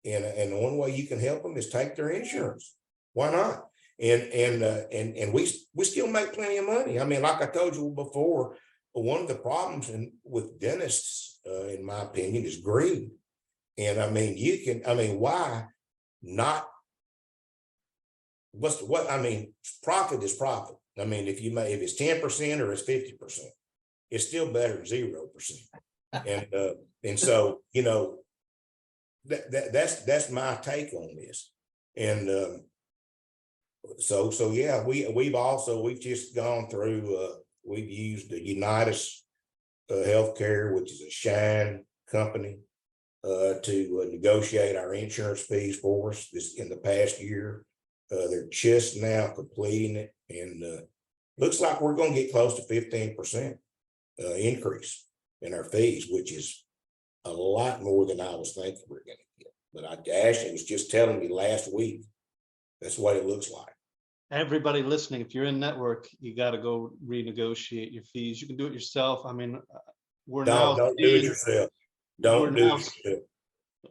And the one way you can help them is take their insurance. Why not? And we still make plenty of money. I mean, like I told you before, one of the problems with dentists, in my opinion, is greed. And I mean, why not? Profit is profit. I mean, if it's 10% or it's 50%, it's still better than 0%. And so, you know, that's my take on this. And so yeah, we've just gone through. We've used the Unitas Healthcare, which is a Shine company, to negotiate our insurance fees for us in the past year. They're just now completing it, and looks like we're going to get close to 15% increase in our fees, which is a lot more than I was thinking we were going to get. But Ashley was just telling me last week, that's what it looks like. Everybody listening, if you're in network, you got to go renegotiate your fees. You can do it yourself. I mean, Don't do it yourself. Don't do it yourself.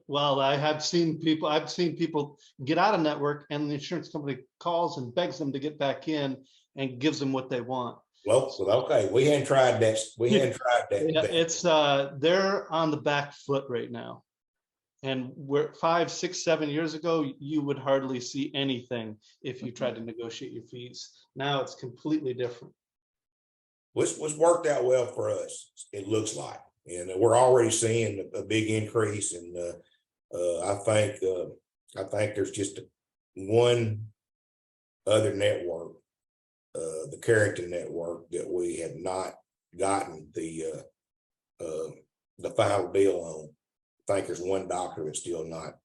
Well, I've seen people get out of network, and the insurance company calls and begs them to get back in and gives them what they want. Well, okay. We hadn't tried that. Yeah, it's they're on the back foot right now. And we're 5, 6, 7 years ago, you would hardly see anything if you tried to negotiate your fees. Now it's completely different. Which worked out well for us, it looks like. And we're already seeing a big increase. And I think there's just one other network, the Carrington network, that we have not gotten the final deal on. I think there's one doctor that's still not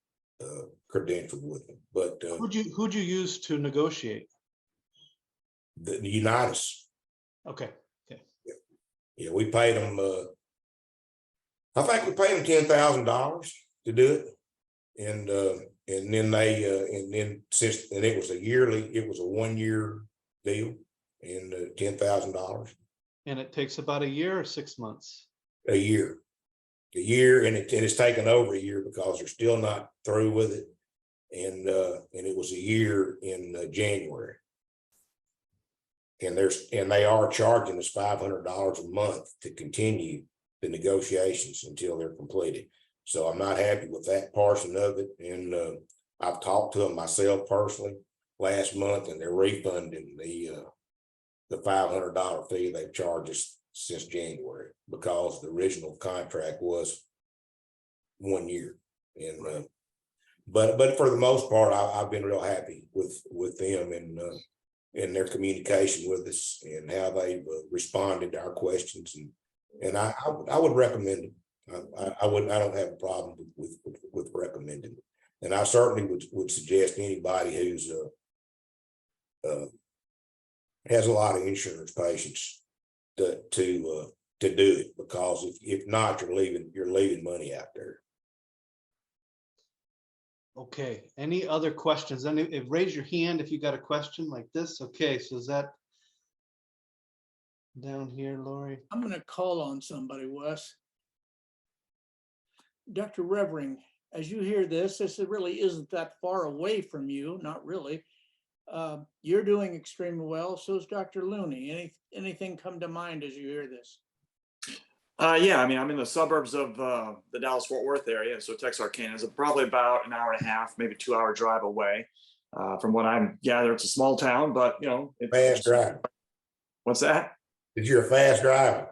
credentialed with them. But who'd you use to negotiate? The Unitas. Okay. Yeah, we paid them. I think we paid them $10,000 to do it, and then it was a 1 year deal, and $10,000. And it takes about a year or 6 months. A year, and it's taken over a year because they're still not through with it, and it was a year in January. And they are charging us $500 a month to continue the negotiations until they're completed. So I'm not happy with that portion of it. And I've talked to them myself personally last month, and they're refunding the $500 fee they've charged us since January, because the original contract was 1 year. And but for the most part, I've been real happy with them and their communication with us and how they've responded to our questions, and I would recommend it. I don't have a problem with recommending it, and I certainly would suggest anybody who's has a lot of insurance patients to do it, because if not, you're leaving money out there. Okay, any other questions? Raise your hand if you got a question like this. Okay, so is that down here, Lori? I'm going to call on somebody, Wes. Dr. Revering, as you hear this really isn't that far away from you, not really. You're doing extremely well. So is Dr. Looney. Anything come to mind as you hear this? Yeah, I mean, I'm in the suburbs of the Dallas-Fort Worth area, so Texarkana is probably about an hour and a half, maybe 2 hour drive away. From what I'm gathered, it's a small town, but you know, Fast driver. What's that? You're a fast driver.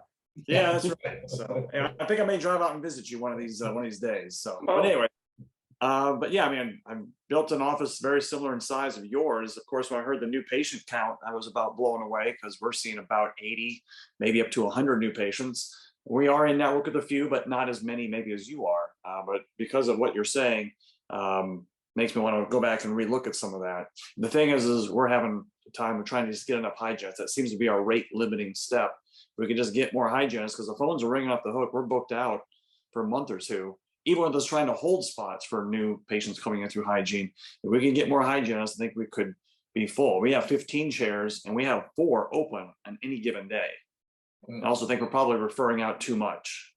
Yeah, that's right. So anyway, I think I may drive out and visit you one of these days. So, but anyway, but yeah, I mean, I built an office very similar in size of yours. Of course, when I heard the new patient count, I was about blown away because we're seeing about 80, maybe up to 100 new patients. We are in network with a few, but not as many maybe as you are. But because of what you're saying, makes me want to go back and relook at some of that. The thing is we're having a time of trying to just get enough hygienists. That seems to be our rate limiting step. We could just get more hygienists because the phones are ringing off the hook. We're booked out for a month or two, even with us trying to hold spots for new patients coming in through hygiene. If we can get more hygienists, I think we could be full. We have 15 chairs and we have 4 open on any given day. I also think we're probably referring out too much.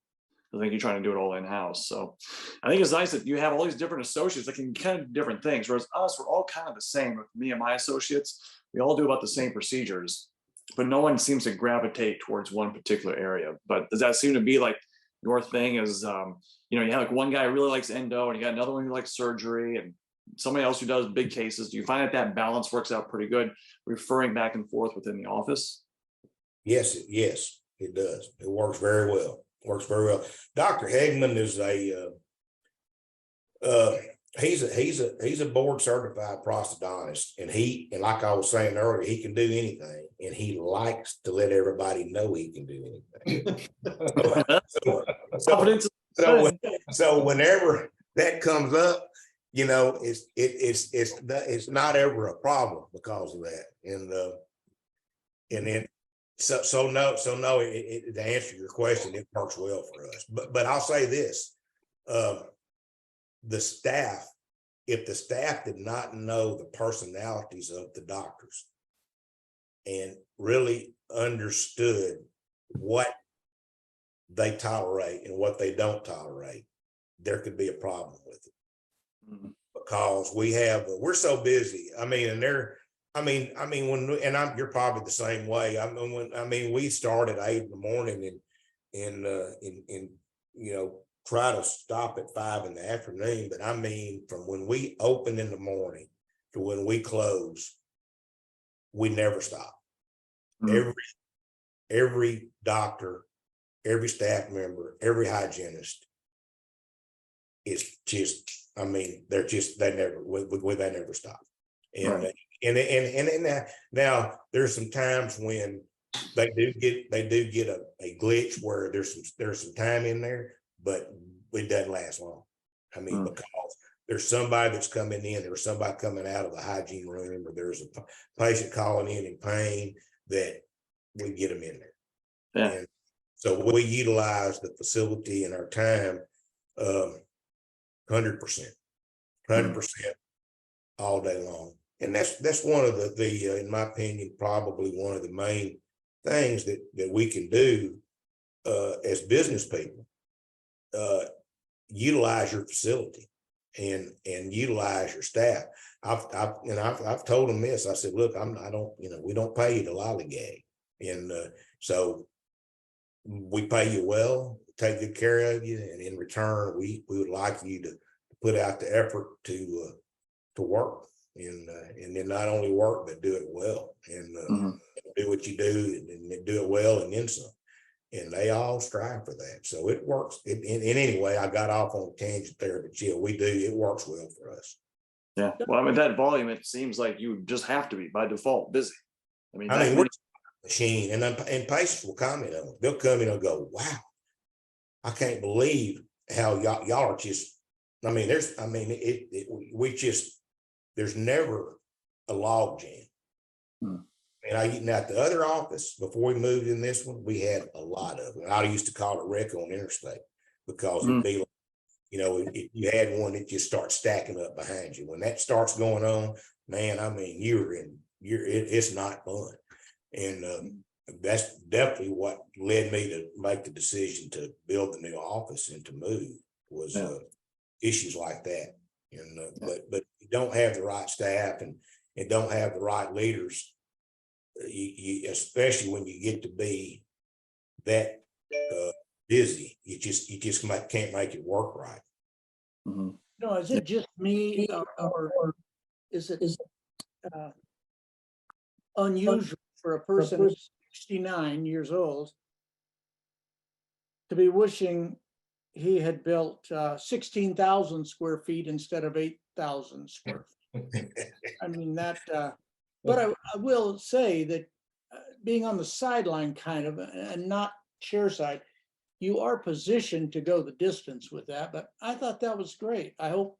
I think you're trying to do it all in-house. So I think it's nice that you have all these different associates that can kind of do different things. Whereas us, we're all kind of the same. With me and my associates, we all do about the same procedures, but no one seems to gravitate towards one particular area. But does that seem to be like your thing is, you know, you have like one guy who really likes endo and you got another one who likes surgery and somebody else who does big cases. Do you find that that balance works out pretty good, referring back and forth within the office? Yes, it does. It works very well. Works very well. Dr. Hegman is he's a board certified prosthodontist, and like I was saying earlier, he can do anything, and he likes to let everybody know he can do anything. So whenever that comes up, you know, it's not ever a problem because of that, and then. So no, to answer your question, it works well for us. But I'll say this, the staff, if the staff did not know the personalities of the doctors and really understood what they tolerate and what they don't tolerate, there could be a problem with it. Because we're so busy. I mean, and you're probably the same way. We start at 8 a.m. and you know, try to stop at 5 p.m. But I mean, from when we open in the morning to when we close, we never stop. Every doctor, every staff member, every hygienist is just, I mean, they never stop. And right. And now there's some times when they do get a glitch where there's some time in there, but it doesn't last long. I mean, because there's somebody that's coming in, there's somebody coming out of the hygiene room, or there's a patient calling in pain, that we get them in there. Yeah. And so we utilize the facility and our time 100%, all day long. And that's one of the in my opinion, probably one of the main things that we can do as business people. Utilize your facility and utilize your staff. I've told them this. I said, look, we don't pay you to lollygag, and so we pay you well, take good care of you, and in return, we would like you to put out the effort to work. And then not only work, but do it well, and do what you do and do it well, and then some. And they all strive for that. So it works. In any way, I got off on a tangent there, but yeah, it works well for us. Yeah. Well, I mean, that volume, it seems like you just have to be by default busy. We're a machine, and patients will comment on it. They'll come in and go, wow, I can't believe how y'all are just, there's never a log jam. And at the other office, before we moved in this one, we had a lot of them. I used to call it wreck on interstate, because it'd be like, you had one that just starts stacking up behind you. When that starts going on, man, it's not fun. And that's definitely what led me to make the decision to build the new office and to move, was issues like that. And but you don't have the right staff and don't have the right leaders, you especially when you get to be that busy, you just can't make it work right. No, is it just me, or is it unusual for a person who's 69 years old to be wishing he had built 16,000 square feet instead of 8,000 square feet. I mean, that, but I will say that being on the sideline kind of and not chair side, you are positioned to go the distance with that, but I thought that was great. I hope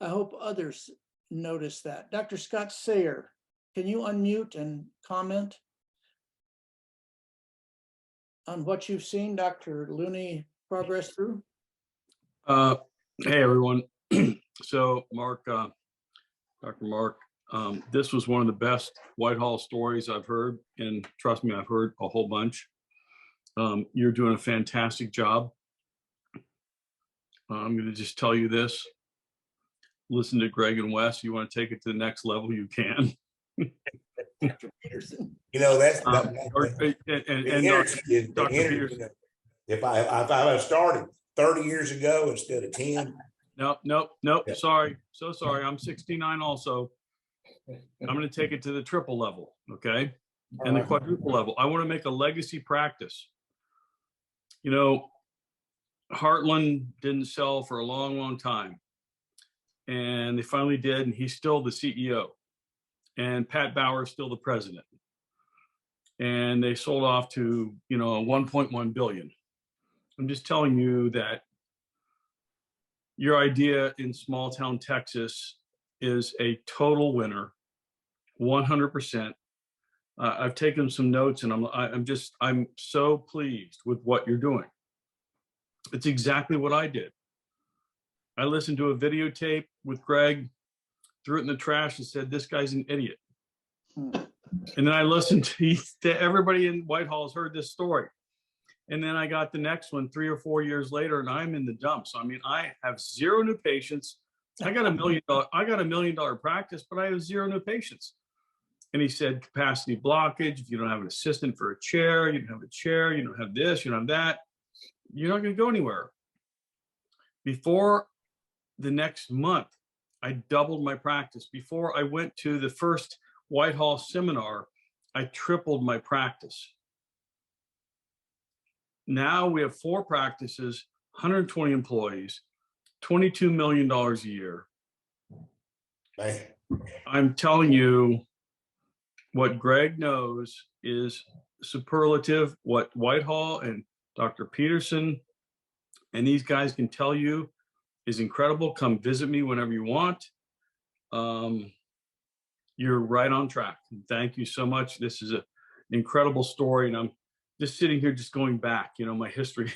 others notice that. Dr. Scott Sayer, can you unmute and comment on what you've seen Dr. Looney progress through? Hey, everyone. So Mark, Dr. Mark, this was one of the best Whitehall stories I've heard, and trust me, I've heard a whole bunch. You're doing a fantastic job. I'm going to just tell you this. Listen to Greg and Wes. You want to take it to the next level, you can. Dr. Peterson. You know, that's And the Dr. energy, Peterson. you know, if I had started 30 years ago instead of 10. Nope. Yeah. Sorry. So sorry. I'm 69 also. I'm going to take it to the triple level. Okay. And the quadruple level. I want to make a legacy practice. You know, Heartland didn't sell for a long, long time. And they finally did. And he's still the CEO. And Pat Bauer is still the president. And they sold off to, you know, 1.1 billion. I'm just telling you that your idea in small town Texas is a total winner, 100%. I've taken some notes, and I'm so pleased with what you're doing. It's exactly what I did. I listened to a videotape with Greg, threw it in the trash, and said, "This guy's an idiot." And then I listened to everybody in Whitehall has heard this story. And then I got the next one 3 or 4 years later, and I'm in the dumps. I mean, I have 0 new patients. I got $1 million practice, but I have 0 new patients. And he said, capacity blockage. If you don't have an assistant for a chair, you don't have a chair, you don't have this, you don't have that, you're not going to go anywhere. Before the next month, I doubled my practice. Before I went to the first Whitehall seminar, I tripled my practice. Now we have 4 practices, 120 employees, $22 million a year. Man. I'm telling you, what Greg knows is superlative. What Whitehall and Dr. Peterson and these guys can tell you is incredible. Come visit me whenever you want. You're right on track. Thank you so much. This is an incredible story, and I'm just sitting here just going back, you know, my history.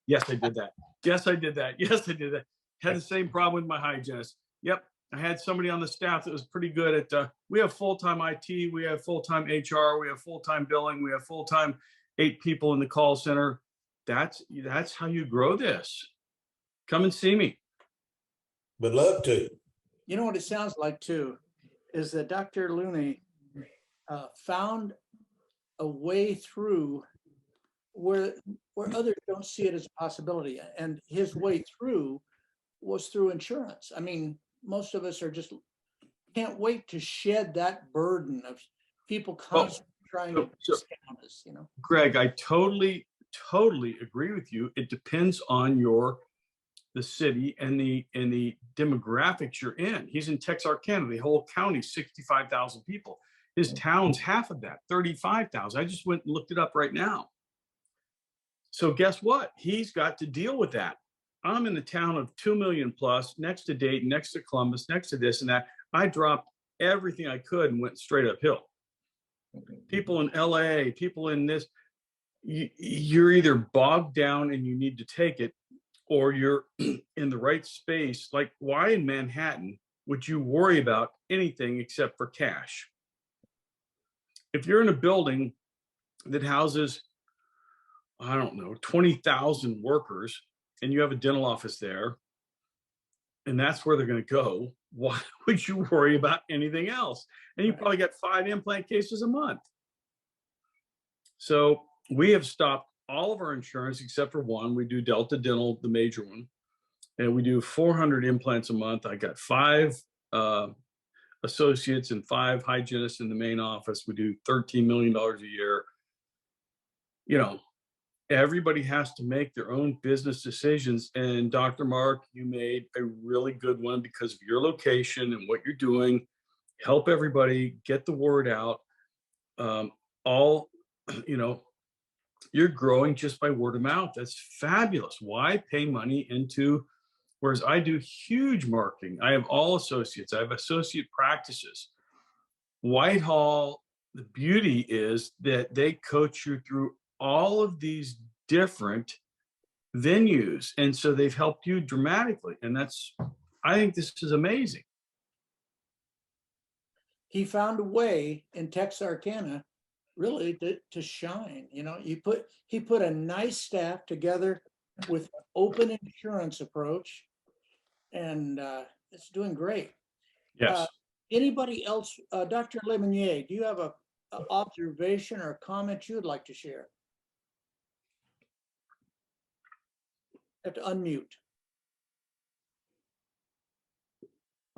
Yes, I did that. Yes, I did that. Yes, I did that. Had the same problem with my hygienist. Yep. I had somebody on the staff that was pretty good at, we have full-time IT, we have full-time HR, we have full-time billing, we have full-time 8 people in the call center. That's how you grow this. Come and see me. Would love to. You know what it sounds like too, is that Dr. Looney found a way through where others don't see it as a possibility. And his way through was through insurance. I mean, most of us are just can't wait to shed that burden of people constantly trying to discount us, you know. Greg, I totally agree with you. It depends on the city and the demographics you're in. He's in Texarkana, the whole county, 65,000 people. His town's half of that, 35,000. I just went and looked it up right now. So guess what? He's got to deal with that. I'm in the town of 2 million plus, next to Dayton, next to Columbus, next to this and that. I dropped everything I could and went straight uphill. People in LA, people in this, you're either bogged down and you need to take it, or you're in the right space. Like, why in Manhattan would you worry about anything except for cash? If you're in a building that houses, I don't know, 20,000 workers, and you have a dental office there, and that's where they're going to go, why would you worry about anything else? And you probably got 5 implant cases a month. So we have stopped all of our insurance except for one. We do Delta Dental, the major one, and we do 400 implants a month. I got 5 associates and 5 hygienists in the main office. We do $13 million a year. You know, everybody has to make their own business decisions. And Dr. Mark, you made a really good one because of your location and what you're doing. Help everybody get the word out. All, you know, you're growing just by word of mouth. That's fabulous. Why pay money into, whereas I do huge marketing. I have all associates. I have associate practices. Whitehall, the beauty is that they coach you through all of these different venues. And so they've helped you dramatically. And that's, I think this is amazing. He found a way in Texarkana really to shine. You know, he put a nice staff together with an open insurance approach, and it's doing great. Yes. Anybody else, Dr. Lemonnier, do you have a observation or a comment you would like to share? You have to unmute.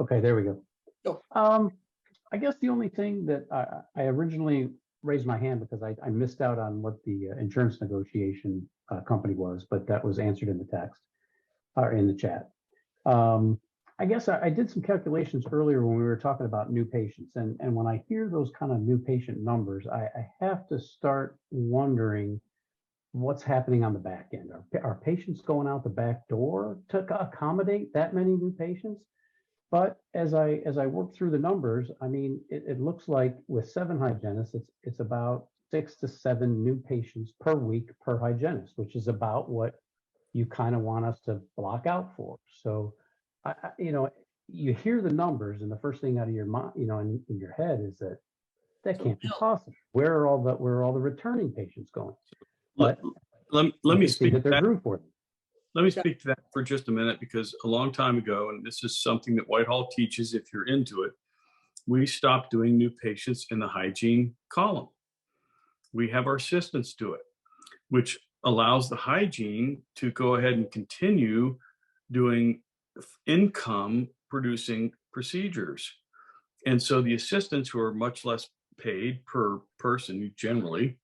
Okay, there we go. Go. I guess the only thing that I originally raised my hand because I missed out on what the insurance negotiation company was, but that was answered in the text or in the chat. I guess I did some calculations earlier when we were talking about new patients, and when I hear those kind of new patient numbers, I have to start wondering what's happening on the back end. Are patients going out the back door to accommodate that many new patients? But as I work through the numbers, I mean, it looks like with 7 hygienists, it's about 6 to 7 new patients per week per hygienist, which is about what you kind of want us to block out for. So, you know, you hear the numbers, and the first thing out of your mind, you know, in your head is that can't be possible. Where are all the returning patients going? But let me speak that they're grew for them. Let me speak to that for just a minute, because a long time ago, and this is something that Whitehall teaches if you're into it, we stopped doing new patients in the hygiene column. We have our assistants do it, which allows the hygiene to go ahead and continue doing income producing procedures. And so the assistants, who are much less paid per person generally,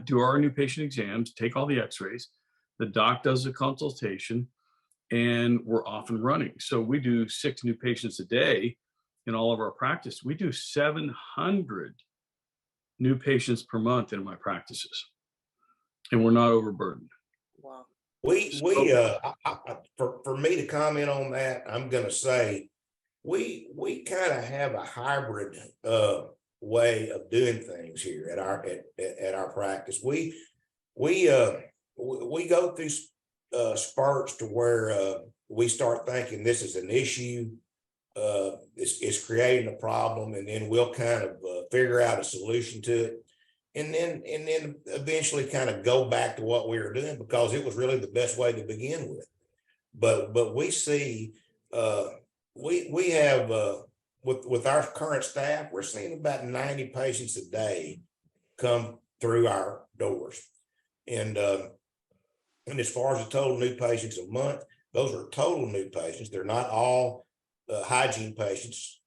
do our new patient exams, take all the x-rays. The doc does a consultation, and we're off and running. So we do 6 new patients a day in all of our practice. We do 700 new patients per month in my practices, and we're not overburdened. Wow. For me to comment on that, I'm going to say we kind of have a hybrid way of doing things here at our practice. We go through spurts to where we start thinking this is an issue, it's creating a problem, and then we'll kind of figure out a solution to it, and then eventually kind of go back to what we were doing because it was really the best way to begin with. But we see we have with our current staff, we're seeing about 90 patients a day come through our doors, and as far as the total new patients a month, those are total new patients. They're not all hygiene patients.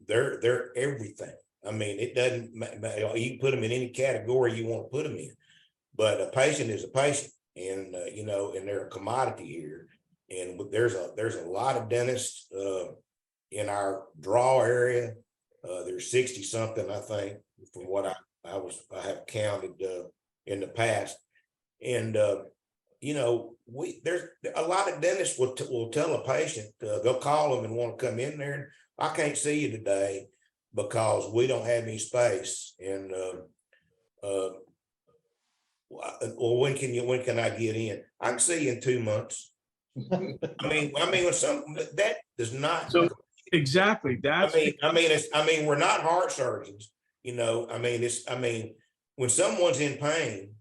They're everything. I mean, it doesn't matter. You can put them in any category you want to put them in, but a patient is a patient, and you know, and they're a commodity here. And there's a lot of dentists in our draw area. There's 60 something, I think, from what I have counted in the past, and you know, there's a lot of dentists will tell a patient, they'll call them and want to come in there, and I can't see you today because we don't have any space. And well, when can I get in? I can see you in 2 months. I mean, that does not. So exactly. That's. I mean, we're not heart surgeons, you know. I mean, when someone's in pain,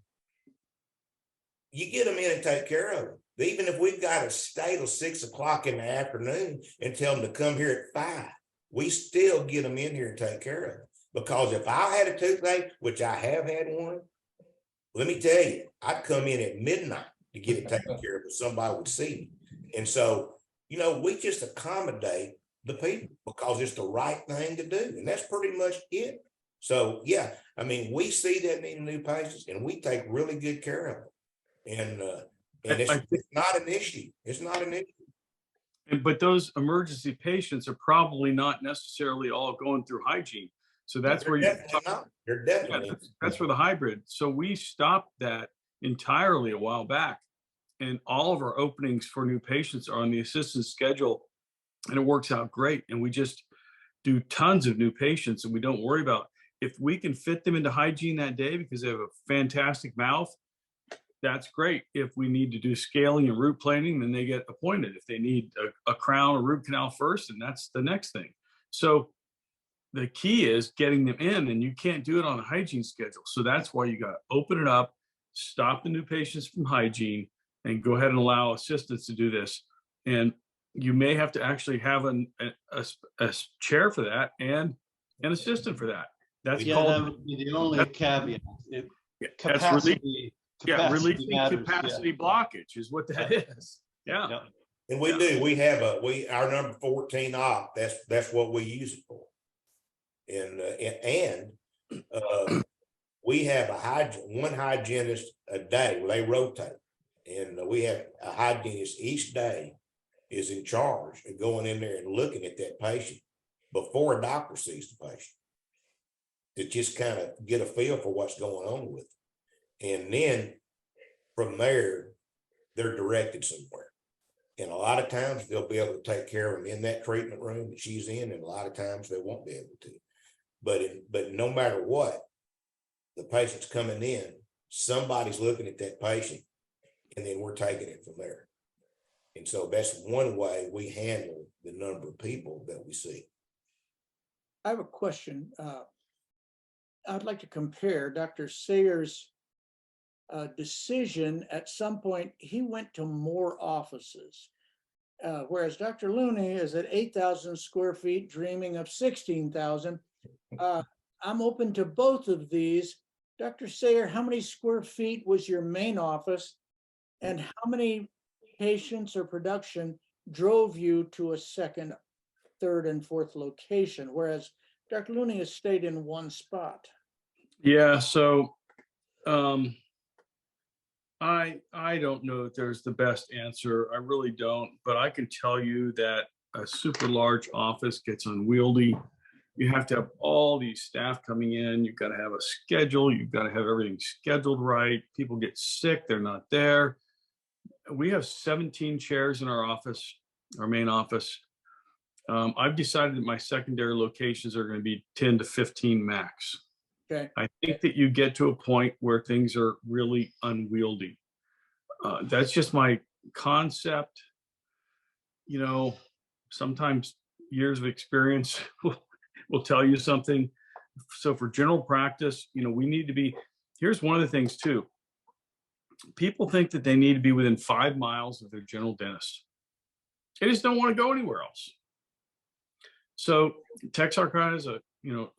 you get them in and take care of them. Even if we've got to stay till 6 o'clock in the afternoon and tell them to come here at 5, we still get them in here and take care of them. Because if I had a toothache, which I have had one, let me tell you, I'd come in at midnight to get it taken care of if somebody would see me. And so, you know, we just accommodate the people because it's the right thing to do. And that's pretty much it. So, yeah, I mean, we see that many new patients and we take really good care of them. And I think- it's not an issue. It's not an issue. But those emergency patients are probably not necessarily all going through hygiene. So that's where They're you definitely not. They're yeah, definitely. that's where the hybrid. So we stopped that entirely a while back. And all of our openings for new patients are on the assistant schedule. And it works out great. And we just do tons of new patients and we don't worry about if we can fit them into hygiene that day because they have a fantastic mouth. That's great. If we need to do scaling and root planing, then they get appointed. If they need a crown or root canal first, and that's the next thing. So the key is getting them in, and you can't do it on a hygiene schedule. So that's why you got to open it up, stop the new patients from hygiene, and go ahead and allow assistants to do this. And you may have to actually have a chair for that and an assistant for that. That's Yeah, called that would be the only caveat. that's Capacity. releasing matters, capacity blockage is what that is. Yeah. Yeah. And we do, we have our number 14 op, that's what we use it for. And we have one hygienist a day, they rotate. And we have a hygienist each day is in charge of going in there and looking at that patient before a doctor sees the patient. To just kind of get a feel for what's going on with it. And then from there, they're directed somewhere. And a lot of times they'll be able to take care of them in that treatment room that she's in, and a lot of times they won't be able to. But no matter what, the patient's coming in, somebody's looking at that patient, and then we're taking it from there. And so that's one way we handle the number of people that we see. I have a question. I'd like to compare Dr. Sayer's decision. At some point, he went to more offices, whereas Dr. Looney is at 8,000 square feet, dreaming of 16,000. I'm open to both of these. Dr. Sayer, how many square feet was your main office, and how many patients or production drove you to a second, third, and fourth location, whereas Dr. Looney has stayed in one spot? Yeah. So I don't know if there's the best answer. I really don't, but I can tell you that a super large office gets unwieldy. You have to have all these staff coming in. You've got to have a schedule. You've got to have everything scheduled right. People get sick. They're not there. We have 17 chairs in our office, our main office. I've decided that my secondary locations are going to be 10 to 15 max. Okay. I think that you get to a point where things are really unwieldy. That's just my concept. You know, sometimes years of experience will tell you something. So for general practice, you know, we need to be, here's one of the things too. People think that they need to be within 5 miles of their general dentist. They just don't want to go anywhere else. So Texarkana is a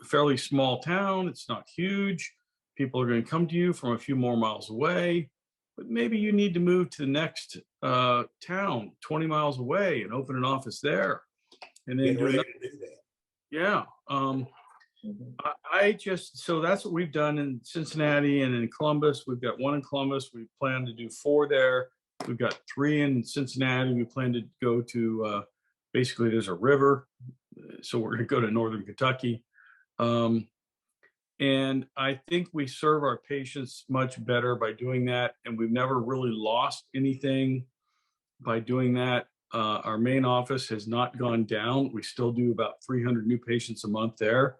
fairly small town. It's not huge. People are going to come to you from a few more miles away, but maybe you need to move to the next town 20 miles away and open an office there. And then Get ready to do that. yeah. So that's what we've done in Cincinnati and in Columbus. We've got one in Columbus. We plan to do 4 there. We've got 3 in Cincinnati. We plan to go to, basically there's a river. So we're going to go to Northern Kentucky. And I think we serve our patients much better by doing that. And we've never really lost anything by doing that. Our main office has not gone down. We still do about 300 new patients a month there.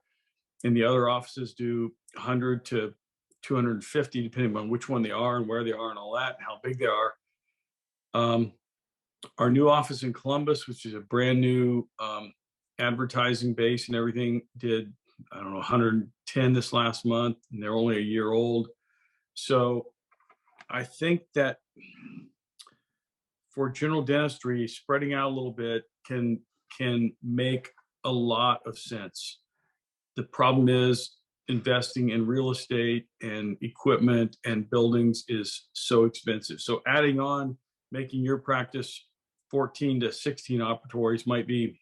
And the other offices do 100 to 250, depending on which one they are and where they are and all that, and how big they are. Our new office in Columbus, which is a brand new advertising base and everything, did, I don't know, 110 this last month, and they're only a year old. So I think that for general dentistry, spreading out a little bit can make a lot of sense. The problem is investing in real estate and equipment and buildings is so expensive. So adding on, making your practice 14 to 16 operatories might be,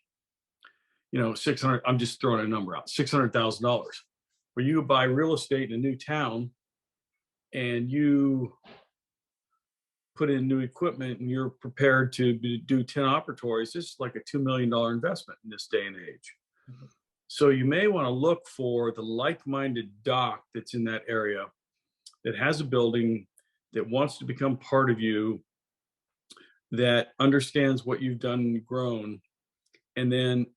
600, I'm just throwing a number out, $600,000. where you buy real estate in a new town and you put in new equipment and you're prepared to do 10 operatories. This is like a $2 million investment in this day and age. So you may want to look for the like-minded doc that's in that area, that has a building, that wants to become part of you, that understands what you've done and grown. And then,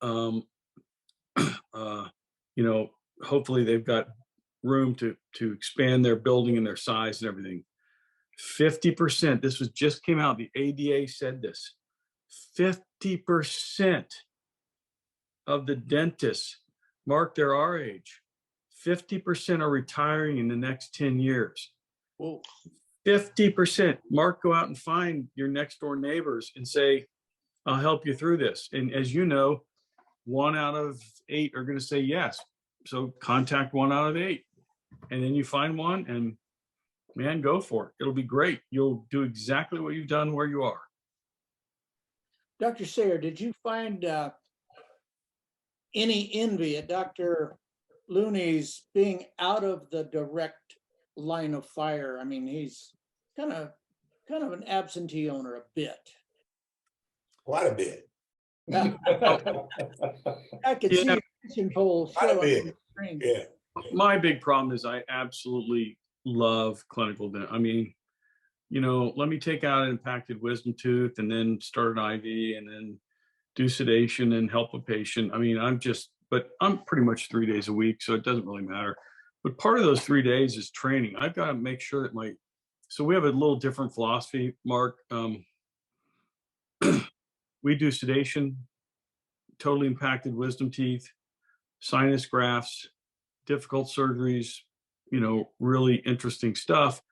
you know, hopefully they've got room to expand their building and their size and everything. 50%, this was just came out, the ADA said this, 50% of the dentists, Mark, they're our age, 50% are retiring in the next 10 years. Whoa. 50%. Mark, go out and find your next door neighbors and say, I'll help you through this. And as you know, 1 out of 8 are going to say yes. So contact 1 out of 8. And then you find one and man, go for it. It'll be great. You'll do exactly what you've done where you are. Dr. Sayer, did you find any envy at Dr. Looney's being out of the direct line of fire? I mean, he's kind of an absentee owner a bit. Quite a bit. I could see your fishing pole Quite a show up bit. on the screen. Yeah. My big problem is I absolutely love clinical dentistry. I mean, you know, let me take out an impacted wisdom tooth and then start an IV and then do sedation and help a patient. I mean, but I'm pretty much 3 days a week, so it doesn't really matter. But part of those 3 days is training. I've got to make sure that so we have a little different philosophy, Mark. We do sedation, totally impacted wisdom teeth, sinus grafts, difficult surgeries, you know, really interesting stuff.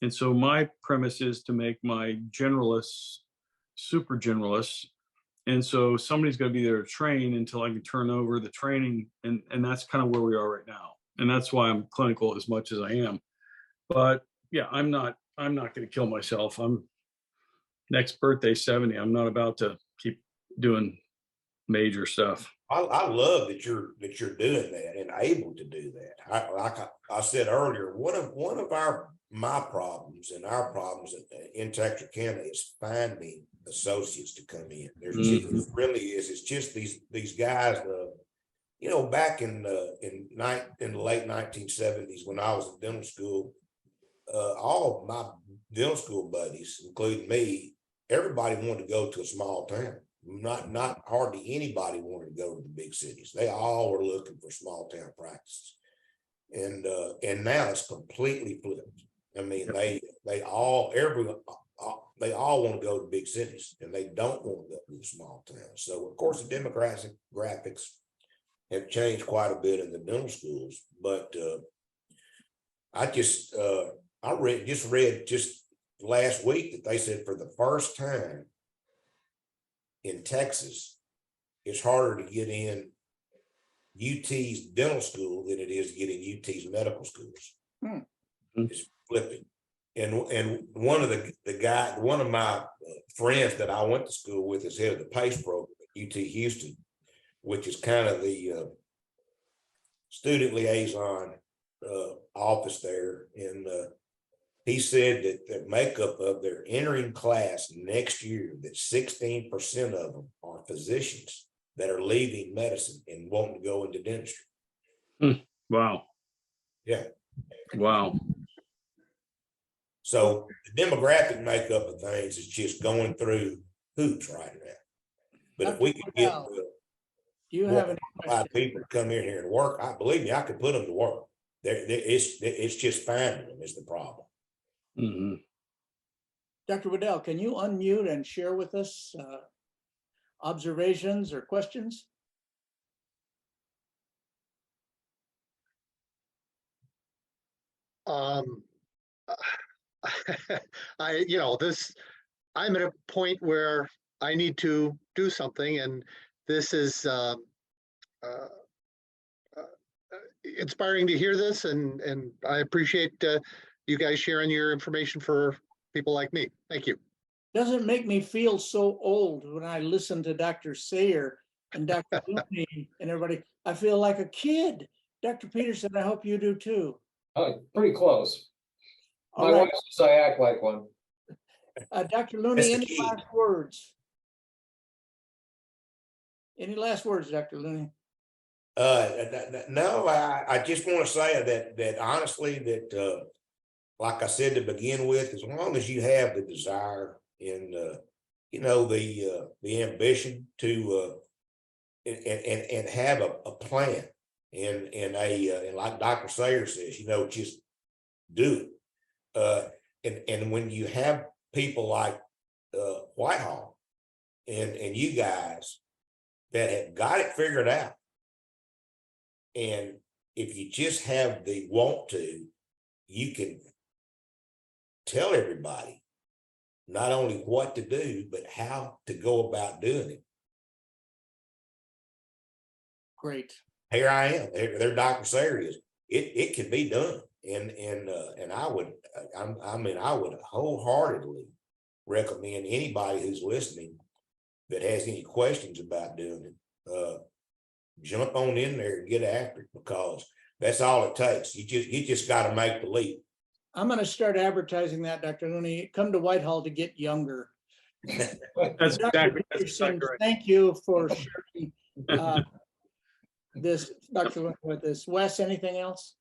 And so my premise is to make my generalists super generalists. And so somebody's got to be there to train until I can turn over the training. And that's kind of where we are right now. And that's why I'm clinical as much as I am. But yeah, I'm not going to kill myself. I'm next birthday 70. I'm not about to keep doing major stuff. I love that you're doing that and able to do that. Like I said earlier, one of my problems and our problems in Texarkana is finding associates to come in. There's it really is. It's just these guys. You know, back in the late 1970s when I was in dental school, all of my dental school buddies, including me, everybody wanted to go to a small town. Not hardly anybody wanted to go to the big cities. They all were looking for small town practices, and now it's completely flipped. I mean, they all want to go to big cities, and they don't want to go to small towns. So of course the demographics have changed quite a bit in the dental schools. But I read just last week that they said for the first time in Texas, it's harder to get in UT's dental school than it is to get in UT's medical schools. It's flipping. And one of my friends that I went to school with is head of the PACE program at UT Houston, which is kind of the student liaison office there. And he said that the makeup of their entering class next year, that 16% of them are physicians that are leaving medicine and wanting to go into dentistry. Wow. Yeah. Wow. So the demographic makeup of things is just going through hoops right now. But if we could get Do you have any a lot of people to come in here and work, believe me, I could put them to work. It's just finding them is the problem. Mm-hmm. Dr. Waddell, can you unmute and share with us observations or questions? I'm at a point where I need to do something, and this is inspiring to hear this, and I appreciate you guys sharing your information for people like me. Thank you. Doesn't make me feel so old when I listen to Dr. Sayer and Dr. Looney and everybody. I feel like a kid. Dr. Peterson, I hope you do too. Pretty close. My All right, wife says I act like one. Dr. Looney, That's the any key. last words? Any last words, Dr. Looney? No, I just want to say that honestly, like I said to begin with, as long as you have the desire and, the ambition to, and have a plan and like Dr. Sayer says, just do it. And when you have people like, Whitehall and you guys that have got it figured out, and if you just have the want to, you can tell everybody not only what to do, but how to go about doing it. Great. Here I am. Their Dr. Sayer is. It can be done, and I would wholeheartedly recommend anybody who's listening that has any questions about doing it, jump on in there and get after it, because that's all it takes. You just got to make the leap. I'm going to start advertising that, Dr. Looney. Come to Whitehall to get younger. That's Dr. exactly, that's Peterson, exactly right. thank you for sharing this, Dr. Looney, with this. Wes, anything else?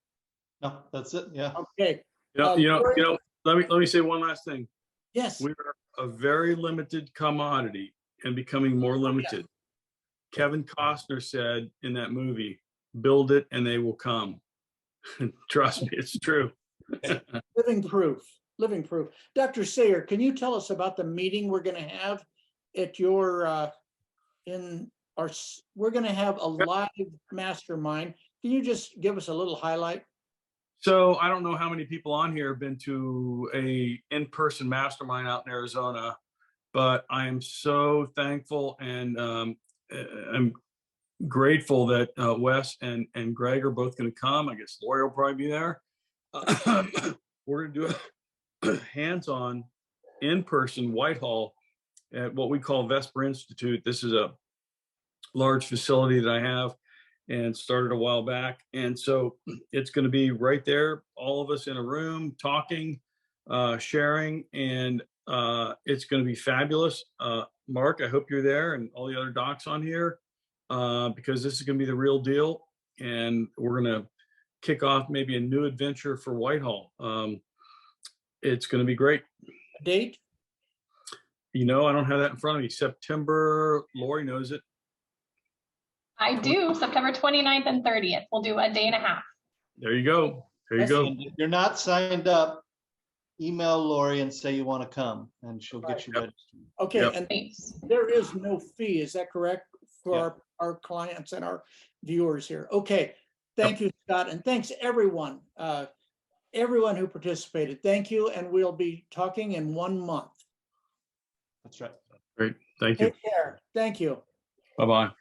No, that's it. Yeah. Okay. Let me say one last thing. Yes. We are a very limited commodity and becoming more limited. Kevin Costner said in that movie, "Build it and they will come." Trust me, it's true. Living proof, living proof. Dr. Sayer, can you tell us about the meeting we're going to have at your, we're going to have a live mastermind. Can you just give us a little highlight? So I don't know how many people on here have been to a in-person mastermind out in Arizona, but I am so thankful and I'm grateful that Wes and Greg are both going to come. I guess Lori will probably be there. We're going to do a hands-on in-person Whitehall at what we call Vesper Institute. This is a large facility that I have and started a while back. And so it's going to be right there, all of us in a room talking, sharing, and it's going to be fabulous. Mark, I hope you're there, and all the other docs on here, because this is going to be the real deal. And we're going to kick off maybe a new adventure for Whitehall. It's going to be great. Date? I don't have that in front of me. September, Lori knows it. I do, September 29th and 30th. We'll do a day and a half. There you go. There you Yes. go. And if you're not signed up, email Lori and say you want to come, and she'll get you registered. Okay, Yep. and Thanks. there is no fee, is that correct? For Yeah. our clients and our viewers here. Okay, thank you, Scott, and thanks everyone, everyone who participated. Thank you, and we'll be talking in 1 month. That's right. Great. Thank you. Take care. Thank you. Bye-bye.